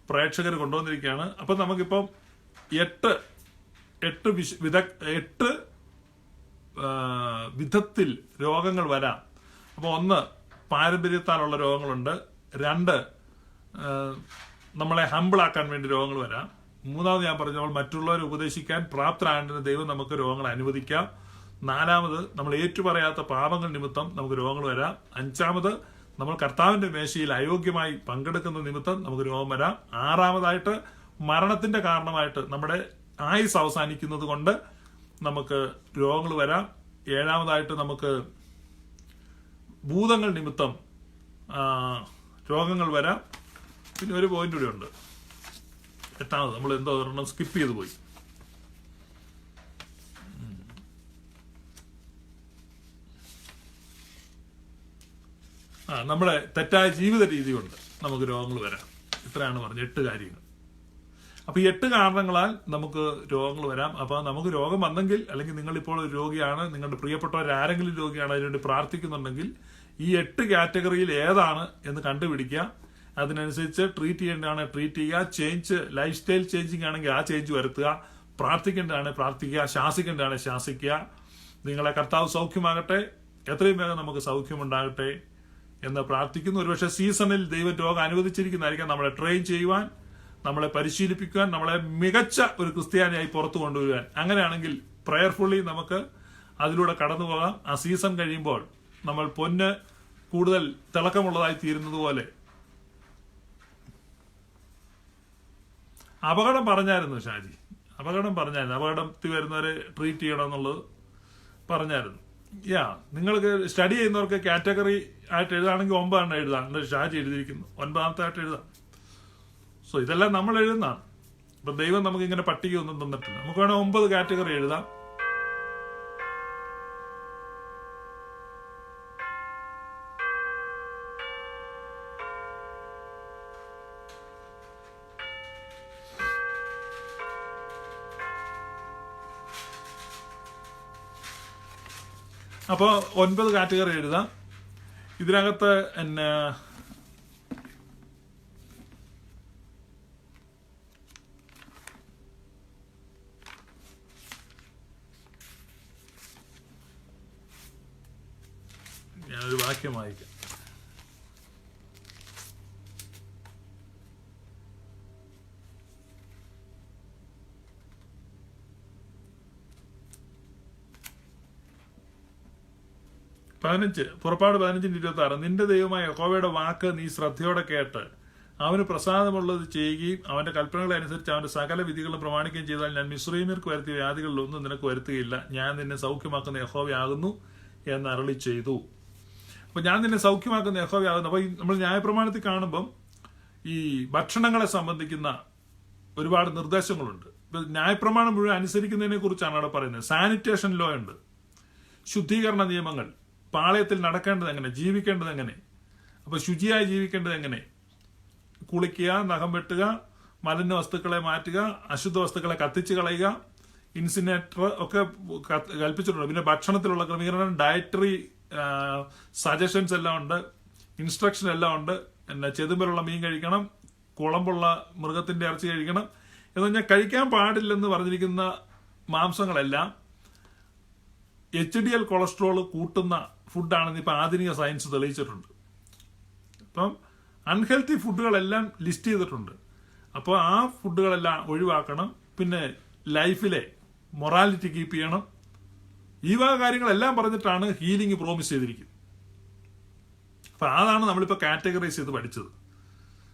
Speaker 1: പ്രേക്ഷകർ കൊണ്ടുവന്നിരിക്കുകയാണ്. അപ്പം നമുക്കിപ്പം 8 വിധത്തിൽ രോഗങ്ങൾ വരാം. അപ്പോൾ 1, പാരമ്പര്യത്താലുള്ള രോഗങ്ങളുണ്ട്. 2, നമ്മളെ ഹമ്പിളാക്കാൻ വേണ്ടി രോഗങ്ങൾ വരാം. 3ാമത് ഞാൻ പറഞ്ഞ മറ്റുള്ളവരെ ഉപദേശിക്കാൻ പ്രാപ്തരായതിന് ദൈവം നമുക്ക് രോഗങ്ങൾ അനുവദിക്കാം. 4ാമത് നമ്മൾ ഏറ്റുപറയാത്ത പാപങ്ങൾ നിമിത്തം നമുക്ക് രോഗങ്ങൾ വരാം. 5ാമത് നമ്മൾ കർത്താവിന്റെ മേശയിൽ അയോഗ്യമായി പങ്കെടുക്കുന്ന നിമിത്തം നമുക്ക് രോഗം വരാം. 6ാമതായിട്ട് മരണത്തിന്റെ കാരണമായിട്ട് നമ്മുടെ ആയുസ് അവസാനിക്കുന്നത് കൊണ്ട് നമുക്ക് രോഗങ്ങൾ വരാം. 7ാമതായിട്ട് നമുക്ക് ഭൂതങ്ങൾ നിമിത്തം രോഗങ്ങൾ വരാം. പിന്നെ ഒരു പോയിന്റ് കൂടെ ഉണ്ട്, 8ാമത്. നമ്മൾ എന്തോ ഒരെണ്ണം സ്കിപ്പ് ചെയ്തു പോയി. നമ്മുടെ തെറ്റായ ജീവിത രീതി കൊണ്ട് നമുക്ക് രോഗങ്ങൾ വരാം. ഇത്രയാണ് പറഞ്ഞത്, 8 കാര്യങ്ങൾ. അപ്പൊ ഈ 8 കാരണങ്ങളാൽ നമുക്ക് രോഗങ്ങൾ വരാം. അപ്പൊ നമുക്ക് രോഗം വന്നെങ്കിൽ, അല്ലെങ്കിൽ നിങ്ങളിപ്പോൾ ഒരു രോഗിയാണ്, നിങ്ങളുടെ പ്രിയപ്പെട്ടവർ ആരെങ്കിലും രോഗിയാണ്, അതിനുവേണ്ടി പ്രാർത്ഥിക്കുന്നുണ്ടെങ്കിൽ ഈ 8 കാറ്റഗറിയിൽ ഏതാണ് എന്ന് കണ്ടുപിടിക്കുക. അതിനനുസരിച്ച് ട്രീറ്റ് ചെയ്യേണ്ടതാണ് ട്രീറ്റ് ചെയ്യുക. ലൈഫ് സ്റ്റൈൽ ചേഞ്ചിങ് ആണെങ്കിൽ ആ ചേഞ്ച് വരുത്തുക. പ്രാർത്ഥിക്കേണ്ടതാണ് പ്രാർത്ഥിക്കുക. ശാസിക്കേണ്ടതാണ് ശാസിക്കുക. നിങ്ങളെ കർത്താവ് സൗഖ്യമാകട്ടെ, എത്രയും വേഗം നമുക്ക് സൗഖ്യമുണ്ടാകട്ടെ എന്ന് പ്രാർത്ഥിക്കുന്നു. ഒരുപക്ഷെ സീസണിൽ ദൈവം രോഗം അനുവദിച്ചിരിക്കുന്നതായിരിക്കാം നമ്മളെ ട്രെയിൻ ചെയ്യുവാൻ, നമ്മളെ പരിശീലിപ്പിക്കുവാൻ, നമ്മളെ മികച്ച ഒരു ക്രിസ്ത്യാനിയായി പുറത്തു കൊണ്ടുവരുവാൻ. അങ്ങനെയാണെങ്കിൽ പ്രയർഫുള്ളി നമുക്ക് അതിലൂടെ കടന്നു പോകാം. ആ സീസൺ കഴിയുമ്പോൾ നമ്മൾ പൊന്ന് കൂടുതൽ തിളക്കമുള്ളതായി തീരുന്നത് പോലെ. അപകടം പറഞ്ഞായിരുന്നു ഷാജി, അപകടത്തിൽ വരുന്നവരെ ട്രീറ്റ് ചെയ്യണം എന്നുള്ളത് പറഞ്ഞായിരുന്നു. നിങ്ങൾക്ക് സ്റ്റഡി ചെയ്യുന്നവർക്ക് കാറ്റഗറി ആയിട്ട് എഴുതാണെങ്കിൽ 9 എഴുതാം. ഷാജി എഴുതിയിരിക്കുന്നു 9ാമത്തെ എഴുതാം. സോ ഇതെല്ലാം നമ്മൾ എഴുതുന്നതാണ്. ഇപ്പൊ ദൈവം നമുക്ക് ഇങ്ങനെ പട്ടിക ഒന്നും തന്നിട്ടില്ല. നമുക്ക് വേണം 9 കാറ്റഗറി എഴുതാം. അപ്പോൾ 9 കാറ്റഗറി എഴുതാം. ഇതിനകത്ത് പിന്നെ ഞാനൊരു വാക്യം വായിക്കാം. പുറപ്പാട് 15:26. നിന്റെ ദൈവമായ യഹോവയുടെ വാക്ക് നീ ശ്രദ്ധയോടെ കേട്ട് അവന് പ്രസാദമുള്ളത് ചെയ്യുകയും അവന്റെ കൽപ്പനകളെ അനുസരിച്ച് അവന്റെ സകല വിധികളും പ്രമാണിക്കുകയും ചെയ്താൽ ഞാൻ മിസ്രയീമ്യർക്ക് വരുത്തിയ വ്യാധികളിലൊന്നും നിനക്ക് വരുത്തുകയില്ല. ഞാൻ നിന്നെ സൗഖ്യമാക്കുന്ന യഹോവയാകുന്നു എന്ന് അരുളി ചെയ്തു. അപ്പൊ ഞാൻ നിന്നെ സൗഖ്യമാക്കുന്ന യഹോവയാകുന്നു. അപ്പൊ നമ്മൾ ന്യായപ്രമാണത്തിൽ കാണുമ്പം ഈ ഭക്ഷണങ്ങളെ സംബന്ധിക്കുന്ന ഒരുപാട് നിർദ്ദേശങ്ങളുണ്ട്. ഇപ്പൊ ന്യായപ്രമാണം മുഴുവൻ അനുസരിക്കുന്നതിനെ കുറിച്ചാണ് അവിടെ പറയുന്നത്. സാനിറ്റേഷൻ ലോ ഉണ്ട്, ശുദ്ധീകരണ നിയമങ്ങൾ, പാളയത്തിൽ നടക്കേണ്ടത് എങ്ങനെ, ജീവിക്കേണ്ടത് എങ്ങനെ, അപ്പൊ ശുചിയായി ജീവിക്കേണ്ടത് എങ്ങനെ, കുളിക്കുക, നഖം വെട്ടുക, മലിന വസ്തുക്കളെ മാറ്റുക, അശുദ്ധ വസ്തുക്കളെ കത്തിച്ച് കളയുക, ഇൻസിനേറ്റർ ഒക്കെ കൽപ്പിച്ചിട്ടുണ്ട്. പിന്നെ ഭക്ഷണത്തിലുള്ള ക്രമീകരണം, ഡയറ്ററി സജഷൻസ് എല്ലാം ഉണ്ട്, ഇൻസ്ട്രക്ഷൻ എല്ലാം ഉണ്ട്. പിന്നെ ചെതുമ്പലുള്ള മീൻ കഴിക്കണം, കുളമ്പുള്ള മൃഗത്തിന്റെ ഇറച്ചി കഴിക്കണം എന്ന് പറഞ്ഞാൽ കഴിക്കാൻ പാടില്ലെന്ന് പറഞ്ഞിരിക്കുന്ന മാംസങ്ങളെല്ലാം HDL കൊളസ്ട്രോൾ കൂട്ടുന്ന ഫുഡാണെന്ന് ഇപ്പൊ ആധുനിക സയൻസ് തെളിയിച്ചിട്ടുണ്ട്. അപ്പം അൺഹെൽത്തി ഫുഡുകളെല്ലാം ലിസ്റ്റ് ചെയ്തിട്ടുണ്ട്. അപ്പോൾ ആ ഫുഡുകളെല്ലാം ഒഴിവാക്കണം. പിന്നെ ലൈഫിലെ മൊറാലിറ്റി കീപ്പ് ചെയ്യണം. ഈ വക കാര്യങ്ങളെല്ലാം പറഞ്ഞിട്ടാണ് ഹീലിംഗ് പ്രോമിസ് ചെയ്തിരിക്കുന്നത്. അപ്പൊ അതാണ് നമ്മളിപ്പോ കാറ്റഗറൈസ് ചെയ്ത് പഠിച്ചത്.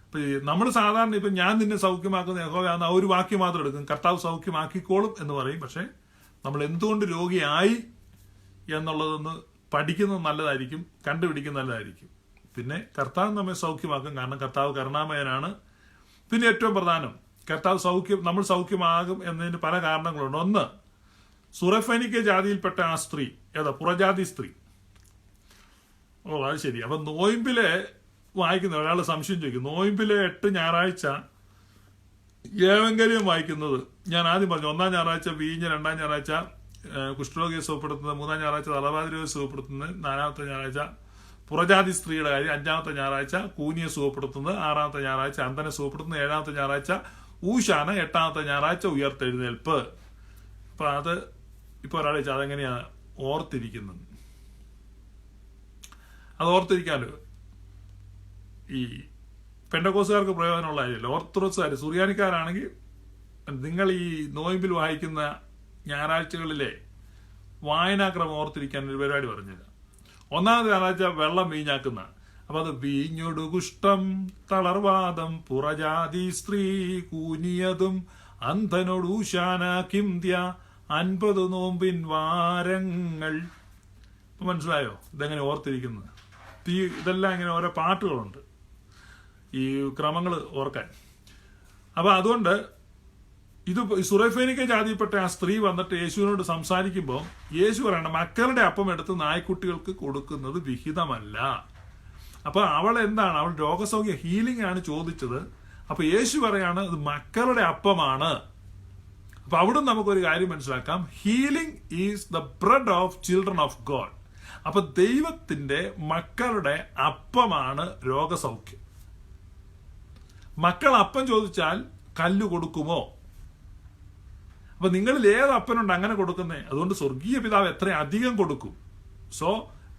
Speaker 1: അപ്പൊ നമ്മൾ സാധാരണ ഇപ്പൊ ഞാൻ നിന്നെ സൗഖ്യമാക്കുന്ന യഹോവയാണെന്ന് ആ ഒരു വാക്യം മാത്രം എടുക്കും, കർത്താവ് സൗഖ്യമാക്കിക്കോളും എന്ന് പറയും. പക്ഷെ നമ്മൾ എന്തുകൊണ്ട് രോഗിയായി എന്നുള്ളതൊന്ന് പഠിക്കുന്നത് നല്ലതായിരിക്കും, കണ്ടുപിടിക്കുന്നത് നല്ലതായിരിക്കും. പിന്നെ കർത്താവ് നമ്മെ സൗഖ്യമാക്കും, കാരണം കർത്താവ് കരുണാമയനാണ്. പിന്നെ ഏറ്റവും പ്രധാനം നമ്മൾ സൗഖ്യമാകും എന്നതിന് പല കാരണങ്ങളുണ്ട്. ഒന്ന്, സുറഫനിക്ക ജാതിയിൽപ്പെട്ട ആ സ്ത്രീ, പുറജാതി സ്ത്രീ. അത് ശരി. അപ്പൊ നോയമ്പിലെ വായിക്കുന്ന ഒരാൾ സംശയം ചോദിക്കും, നോയമ്പിലെ 8 ഞായറാഴ്ച ഏവെങ്കിലും വായിക്കുന്നത്, ഞാൻ ആദ്യം പറഞ്ഞു, 1-ാം ഞായറാഴ്ച വീഞ്ഞ്, 2-ാം ഞായറാഴ്ച കുഷ്ഠരോഗിയെ സുഖപ്പെടുത്തുന്നത്, 3-ാം ഞായറാഴ്ച തലവാതി രോഗിയെ സുഖപ്പെടുത്തുന്നത്, 4-ാമത്തെ ഞായറാഴ്ച പുറജാതി സ്ത്രീയുടെ കാര്യം, 5-ാമത്തെ ഞായറാഴ്ച കൂനിയെ സുഖപ്പെടുത്തുന്നത്, 6-ാമത്തെ ഞായറാഴ്ച അന്ധനെ സുഖപ്പെടുത്തുന്നത്, 7-ാമത്തെ ഞായറാഴ്ച ഊശാന, 8-ാമത്തെ ഞായറാഴ്ച ഉയർത്തെഴുന്നേൽപ്പ്. അപ്പൊ അത് ഇപ്പൊ ഒരാൾ ചോദിച്ചാൽ അതെങ്ങനെയാണ് ഓർത്തിരിക്കുന്നത്? അത് ഓർത്തിരിക്കാമല്ലോ. ഈ പെന്തക്കോസ്തുകാർക്ക് പ്രയോജനമുള്ള കാര്യമല്ല. ഓർത്തഡോക്സുകാർ, സുറിയാനിക്കാരാണെങ്കിൽ നിങ്ങൾ ഈ നോയമ്പിൽ വായിക്കുന്ന ഞായറാഴ്ചകളിലെ വായനാക്രമം ഓർത്തിരിക്കാൻ ഒരു പരിപാടി പറഞ്ഞില്ല. 1-ാമത്തെ ഞായറാഴ്ച വെള്ളം വീഞ്ഞാക്കുന്ന, അപ്പൊ അത് വീഞ്ഞൊടു കുഷ്ഠം തളർവാദം പുറജാതി സ്ത്രീ കൂനിയതും അന്ധനൊടൂശാന കിംദ്യ 50 നോമ്പിൻ വാരങ്ങൾ. മനസ്സിലായോ ഇതെങ്ങനെ ഓർത്തിരിക്കുന്നത്? ഇതെല്ലാം ഇങ്ങനെ ഓരോ പാട്ടുകളുണ്ട് ഈ ക്രമങ്ങൾ ഓർക്കാൻ. അപ്പൊ അതുകൊണ്ട് ഇത് സുറഫേനിക്ക ജാതിയിൽപ്പെട്ട ആ സ്ത്രീ വന്നിട്ട് യേശുവിനോട് സംസാരിക്കുമ്പോൾ യേശു പറയണം, മക്കളുടെ അപ്പം എടുത്ത് നായ്ക്കുട്ടികൾക്ക് കൊടുക്കുന്നത് വിഹിതമല്ല. അപ്പൊ അവൾ എന്താണ്, അവൾ രോഗസൗഖ്യ ഹീലിംഗ് ആണ് ചോദിച്ചത്. അപ്പൊ യേശു പറയാണ് ഇത് മക്കളുടെ അപ്പമാണ്. അപ്പൊ അവിടെ നമുക്കൊരു കാര്യം മനസ്സിലാക്കാം, healing is the bread of children of God. അപ്പൊ ദൈവത്തിന്റെ മക്കളുടെ അപ്പമാണ് രോഗസൗഖ്യം. മക്കൾ അപ്പം ചോദിച്ചാൽ കല്ല് കൊടുക്കുമോ? അപ്പൊ നിങ്ങളിൽ ഏത് അപ്പനുണ്ട് അങ്ങനെ കൊടുക്കുന്നേ? അതുകൊണ്ട് സ്വർഗീയ പിതാവ് എത്ര അധികം കൊടുക്കും. സോ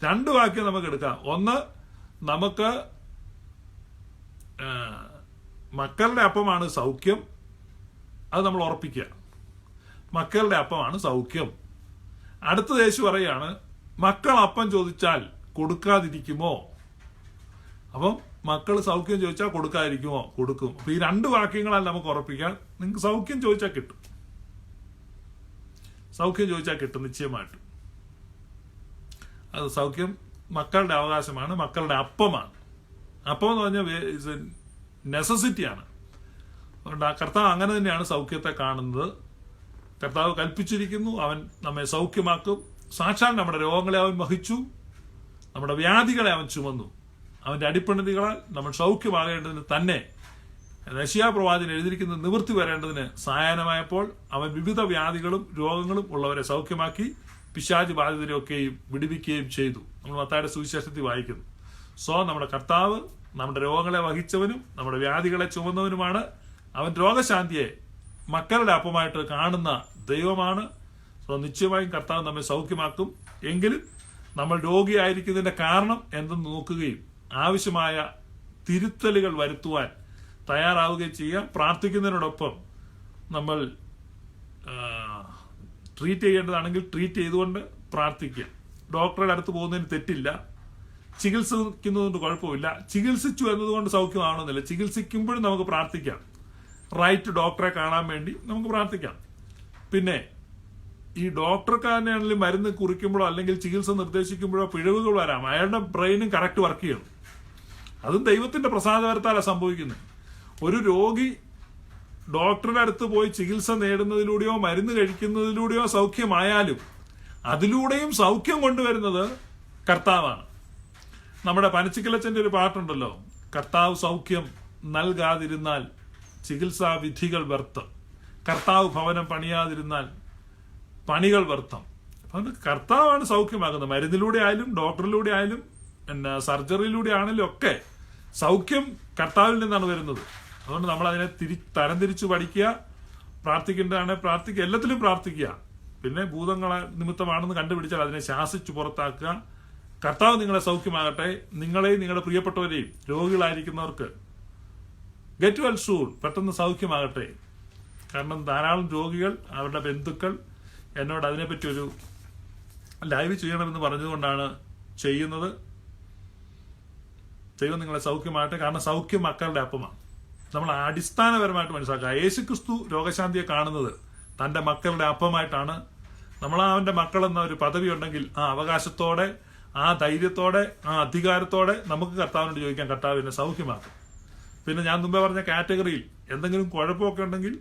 Speaker 1: 2 വാക്യം നമുക്ക് എടുക്കാം. ഒന്ന്, നമുക്ക് മക്കളുടെ അപ്പമാണ് സൗഖ്യം, അത് നമ്മൾ ഉറപ്പിക്കുക. മക്കളുടെ അപ്പമാണ് സൗഖ്യം. അടുത്ത യേശു പറയാണ്, മക്കൾ അപ്പം ചോദിച്ചാൽ കൊടുക്കാതിരിക്കുമോ? അപ്പം മക്കൾ സൗഖ്യം ചോദിച്ചാൽ കൊടുക്കാതിരിക്കുമോ? കൊടുക്കും. അപ്പൊ ഈ 2 വാക്യങ്ങളാൽ നമുക്ക് ഉറപ്പിക്കാം, നിങ്ങൾക്ക് സൗഖ്യം ചോദിച്ചാൽ കിട്ടും. സൗഖ്യം ചോദിച്ചാൽ കിട്ടും നിശ്ചയമായിട്ടും. അത് സൗഖ്യം മക്കളുടെ അവകാശമാണ്, മക്കളുടെ അപ്പമാണ്. അപ്പം എന്ന് പറഞ്ഞാൽ നെസസിറ്റിയാണ്. അതുകൊണ്ട് ആ കർത്താവ് അങ്ങനെ തന്നെയാണ് സൗഖ്യത്തെ കാണുന്നത്. കർത്താവ് കൽപ്പിച്ചിരിക്കുന്നു, അവൻ നമ്മെ സൗഖ്യമാക്കും. സാക്ഷാൽ നമ്മുടെ രോഗങ്ങളെ അവൻ വഹിച്ചു, നമ്മുടെ വ്യാധികളെ അവൻ ചുമന്നു. അവന്റെ അടിപ്പണിതികളാൽ നമ്മൾ സൗഖ്യമാകേണ്ടതിന് തന്നെ യെശയ്യാ പ്രവാചകൻ എഴുതിയിരിക്കുന്ന നിവൃത്തി വരേണ്ടതിന് സായാഹ്നമായപ്പോൾ അവൻ വിവിധ വ്യാധികളും രോഗങ്ങളും ഉള്ളവരെ സൗഖ്യമാക്കി പിശാച് ബാധിതരെയൊക്കെയും വിടുവിക്കുകയും ചെയ്തു. നമ്മൾ മത്തായിയുടെ സുവിശേഷത്തിൽ വായിക്കുന്നു. സോ നമ്മുടെ കർത്താവ് നമ്മുടെ രോഗങ്ങളെ വഹിച്ചവനും നമ്മുടെ വ്യാധികളെ ചുമന്നവനുമാണ്. അവൻ രോഗശാന്തിയെ മക്കളുടെ അപ്പമായിട്ട് കാണുന്ന ദൈവമാണ്. സോ നിശ്ചയമായും കർത്താവ് നമ്മെ സൗഖ്യമാക്കും. എങ്കിലും നമ്മൾ രോഗിയായിരിക്കുന്നതിന്റെ കാരണം എന്തെന്ന് നോക്കുകയും ആവശ്യമായ തിരുത്തലുകൾ വരുത്തുവാൻ തയ്യാറാവുകയും ചെയ്യാം. പ്രാർത്ഥിക്കുന്നതിനോടൊപ്പം നമ്മൾ ട്രീറ്റ് ചെയ്യേണ്ടതാണെങ്കിൽ ട്രീറ്റ് ചെയ്തുകൊണ്ട് പ്രാർത്ഥിക്കുക. ഡോക്ടറുടെ അടുത്ത് പോകുന്നതിന് തെറ്റില്ല, ചികിത്സിക്കുന്നതുകൊണ്ട് കുഴപ്പമില്ല. ചികിത്സിച്ചു എന്നതുകൊണ്ട് സൗഖ്യമാവണമെന്നില്ല. ചികിത്സിക്കുമ്പോഴും നമുക്ക് പ്രാർത്ഥിക്കാം. റൈറ്റ് ഡോക്ടറെ കാണാൻ വേണ്ടി നമുക്ക് പ്രാർത്ഥിക്കാം. പിന്നെ ഈ ഡോക്ടർക്കാരനാണെങ്കിലും മരുന്ന് കുറിക്കുമ്പോഴോ അല്ലെങ്കിൽ ചികിത്സ നിർദ്ദേശിക്കുമ്പോഴോ പിഴവുകൾ വരാം. അയാളുടെ ബ്രെയിനും കറക്റ്റ് വർക്ക് ചെയ്യണം. അതും ദൈവത്തിന്റെ പ്രസാദവരത്താലാണ് സംഭവിക്കുന്നത്. ഒരു രോഗി ഡോക്ടറുടെ അടുത്ത് പോയി ചികിത്സ നേടുന്നതിലൂടെയോ മരുന്ന് കഴിക്കുന്നതിലൂടെയോ സൗഖ്യമായാലും അതിലൂടെയും സൗഖ്യം കൊണ്ടുവരുന്നത് കർത്താവാണ്. നമ്മുടെ പനച്ചിക്കലച്ചന്റെ ഒരു പാട്ടുണ്ടല്ലോ, കർത്താവ് സൗഖ്യം നൽകാതിരുന്നാൽ ചികിത്സാ വിധികൾ വ്യർത്ഥം, കർത്താവ് ഭവനം പണിയാതിരുന്നാൽ പണികൾ വ്യർത്ഥം. അത് കർത്താവാണ് സൗഖ്യമാക്കുന്നത്. മരുന്നിലൂടെ ആയാലും ഡോക്ടറിലൂടെ ആയാലും സർജറിയിലൂടെ ആണെങ്കിലും ഒക്കെ സൗഖ്യം കർത്താവിൽ നിന്നാണ് വരുന്നത്. അതുകൊണ്ട് നമ്മൾ അതിനെ തരംതിരിച്ചു പഠിക്കുക. പ്രാർത്ഥിക്കേണ്ടതാണ് പ്രാർത്ഥിക്കുക, എല്ലാത്തിലും പ്രാർത്ഥിക്കുക. പിന്നെ ഭൂതങ്ങളെ നിമിത്തമാണെന്ന് കണ്ടുപിടിച്ചാൽ അതിനെ ശാസിച്ചു പുറത്താക്കുക. കർത്താവ് നിങ്ങളെ സൗഖ്യമാകട്ടെ. നിങ്ങളെയും നിങ്ങളുടെ പ്രിയപ്പെട്ടവരെയും രോഗികളായിരിക്കുന്നവർക്ക് ഗെറ്റ് വെൽ സൂൺ, പെട്ടെന്ന് സൗഖ്യമാകട്ടെ. കാരണം ധാരാളം രോഗികൾ അവരുടെ ബന്ധുക്കൾ എന്നോട് അതിനെപ്പറ്റി ഒരു ലൈവ് ചെയ്യണമെന്ന് പറഞ്ഞതുകൊണ്ടാണ് ചെയ്യുന്നത്. ദൈവം നിങ്ങളെ സൗഖ്യമാകട്ടെ. കാരണം സൗഖ്യം മക്കളുടെ അപ്പമാണ്. നമ്മൾ അടിസ്ഥാനപരമായിട്ട് മനസ്സിലാക്കുക, യേശുക്രിസ്തു രോഗശാന്തിയെ കാണുന്നത് തന്റെ മക്കളുടെ അപ്പമായിട്ടാണ്. നമ്മൾ അവന്റെ മക്കൾ എന്ന ഒരു പദവി ഉണ്ടെങ്കിൽ ആ അവകാശത്തോടെ, ആ ധൈര്യത്തോടെ, ആ അധികാരത്തോടെ നമുക്ക് കർത്താവിനോട് ചോദിക്കാം, കർത്താവ് എന്നെ സൗഖ്യമാക്കും. പിന്നെ ഞാൻ മുമ്പേ പറഞ്ഞ കാറ്റഗറിയിൽ എന്തെങ്കിലും കുഴപ്പമൊക്കെ ഉണ്ടെങ്കിൽ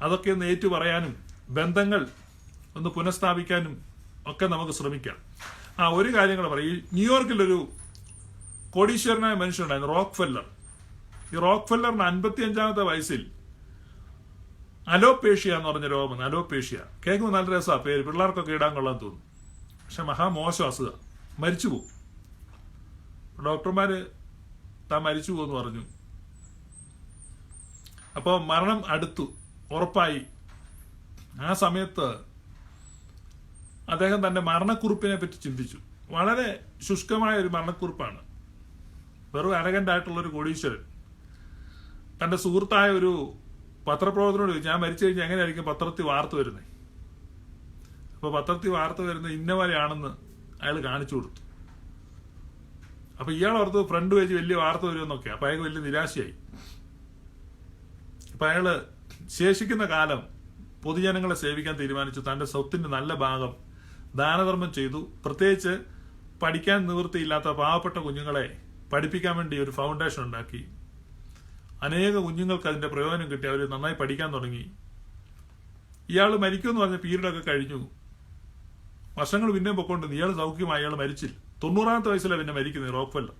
Speaker 1: അതൊക്കെ ഒന്ന് ഏറ്റു പറയാനും ബന്ധങ്ങൾ ഒന്ന് പുനഃസ്ഥാപിക്കാനും ഒക്കെ നമുക്ക് ശ്രമിക്കാം. ഒരു കാര്യങ്ങൾ പറയും. ന്യൂയോർക്കിലൊരു കോടീശ്വരനായ മനുഷ്യനുണ്ടായിരുന്നു, റോക്ക് ഫെല്ലർ. ഈ റോക്ക് ഫെല്ലറിന് 55-ാമത്തെ വയസ്സിൽ അലോപേഷ്യ എന്ന് പറഞ്ഞ രോഗം. അലോപേഷ്യ കേൾക്കുമ്പോൾ നല്ല രസമാണ് പേര്, പിള്ളേർക്കൊക്കെ ഇടാൻ കൊള്ളാൻ തോന്നും. പക്ഷെ മഹാമോശം അസുഖം, മരിച്ചു പോകും. ഡോക്ടർമാര് താൻ മരിച്ചു പോകുമെന്ന് പറഞ്ഞു. അപ്പോൾ മരണം അടുത്തു, ഉറപ്പായി. ആ സമയത്ത് അദ്ദേഹം തന്റെ മരണക്കുറിപ്പിനെ പറ്റി ചിന്തിച്ചു. വളരെ ശുഷ്കമായ ഒരു മരണക്കുറിപ്പാണ്. വെറും അരകൻ്റായിട്ടുള്ളൊരു കോടീശ്വരൻ തന്റെ സുഹൃത്തായ ഒരു പത്രപ്രവർത്തനോട് ചോദിച്ചു, ഞാൻ മരിച്ചു കഴിഞ്ഞാൽ എങ്ങനെയായിരിക്കും പത്രത്തിൽ വാർത്ത വരുന്നത്? അപ്പൊ പത്രത്തിൽ വാർത്ത വരുന്നത് ഇന്ന പോലെയാണെന്ന് അയാൾ കാണിച്ചു കൊടുത്തു. അപ്പൊ ഇയാൾ ഓർത്ത് ഫ്രണ്ട് പേജ് വലിയ വാർത്ത വരുമെന്നൊക്കെ. അപ്പൊ അയാൾക്ക് വലിയ നിരാശയായി. അപ്പൊ അയാള് ശേഷിക്കുന്ന കാലം പൊതുജനങ്ങളെ സേവിക്കാൻ തീരുമാനിച്ചു. തന്റെ സ്വത്തിന്റെ നല്ല ഭാഗം ദാനധർമ്മം ചെയ്തു. പ്രത്യേകിച്ച് പഠിക്കാൻ നിവൃത്തിയില്ലാത്ത പാവപ്പെട്ട കുഞ്ഞുങ്ങളെ പഠിപ്പിക്കാൻ വേണ്ടി ഒരു ഫൗണ്ടേഷൻ ഉണ്ടാക്കി. അനേക കുഞ്ഞുങ്ങൾക്ക് അതിന്റെ പ്രയോജനം കിട്ടി. അവർ നന്നായി പഠിക്കാൻ തുടങ്ങി. ഇയാൾ മരിക്കുമെന്ന് പറഞ്ഞ പീരീഡൊക്കെ കഴിഞ്ഞു. വർഷങ്ങൾ പിന്നെയും പൊക്കോണ്ടിരുന്നു. ഇയാൾ സൗഖ്യമായി. അയാൾ മരിച്ചില്ല. 90ാമത്തെ വയസ്സിലാണ് പിന്നെ മരിക്കുന്നത്. റോക്ക്ഫെല്ലർ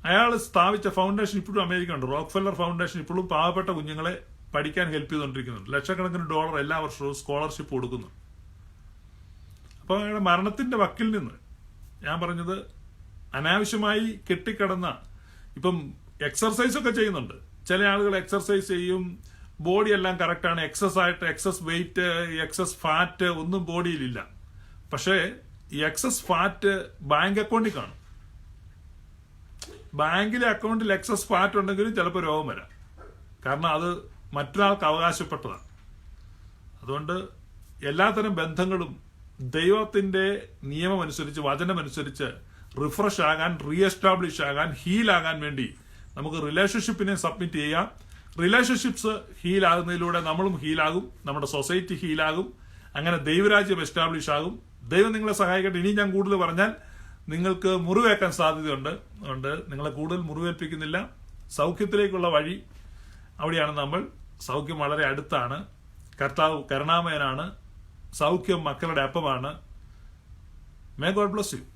Speaker 1: അയാൾ സ്ഥാപിച്ച ഫൗണ്ടേഷൻ ഇപ്പോഴും അമേരിക്ക ഉണ്ട്. റോക്ക്ഫെല്ലർ ഫൗണ്ടേഷൻ ഇപ്പോഴും പാവപ്പെട്ട കുഞ്ഞുങ്ങളെ പഠിക്കാൻ ഹെൽപ്പ് ചെയ്തുകൊണ്ടിരിക്കുന്നുണ്ട്. ലക്ഷക്കണക്കിന് ഡോളർ എല്ലാ വർഷവും സ്കോളർഷിപ്പ് കൊടുക്കുന്നു. അപ്പോൾ അയാളുടെ മരണത്തിന്റെ വക്കിൽ നിന്ന് ഞാൻ പറഞ്ഞത്, അനാവശ്യമായി കെട്ടിക്കിടന്ന, ഇപ്പം എക്സർസൈസ് ഒക്കെ ചെയ്യുന്നുണ്ട്. ചില ആളുകൾ എക്സർസൈസ് ചെയ്യും, ബോഡി എല്ലാം കറക്റ്റാണ്, എക്സസ് വെയിറ്റ്, എക്സസ് ഫാറ്റ് ഒന്നും ബോഡിയിലില്ല. പക്ഷേ ഈ എക്സസ് ഫാറ്റ് ബാങ്ക് അക്കൗണ്ടിൽ കാണും. ബാങ്കിലെ അക്കൗണ്ടിൽ എക്സസ് ഫാറ്റ് ഉണ്ടെങ്കിലും ചിലപ്പോൾ രോഗം വരാം. കാരണം അത് മറ്റൊരാൾക്ക് അവകാശപ്പെട്ടതാണ്. അതുകൊണ്ട് എല്ലാത്തരം ബന്ധങ്ങളും ദൈവത്തിന്റെ നിയമം അനുസരിച്ച്, വചനമനുസരിച്ച് റിഫ്രഷ് ആകാൻ, റീഎസ്റ്റാബ്ലിഷ് ആകാൻ, ഹീലാകാൻ വേണ്ടി നമുക്ക് റിലേഷൻഷിപ്പിനെ സബ്മിറ്റ് ചെയ്യാം. റിലേഷൻഷിപ്സ് ഹീലാകുന്നതിലൂടെ നമ്മളും ഹീലാകും, നമ്മുടെ സൊസൈറ്റി ഹീലാകും. അങ്ങനെ ദൈവരാജ്യം എസ്റ്റാബ്ലിഷ് ആകും. ദൈവം നിങ്ങളെ സഹായിക്കട്ടെ. ഇനി ഞാൻ കൂടുതൽ പറഞ്ഞാൽ നിങ്ങൾക്ക് മുറിവേക്കാൻ സാധ്യതയുണ്ട്. അതുകൊണ്ട് നിങ്ങളെ കൂടുതൽ മുറിവേൽപ്പിക്കുന്നില്ല. സൗഖ്യത്തിലേക്കുള്ള വഴി അവിടെയാണ് നമ്മൾ. സൗഖ്യം വളരെ അടുത്താണ്. കർത്താവ് കരുണാമയനാണ്. സൗഖ്യം മക്കളുടെ അപ്പമാണ്. May God bless U.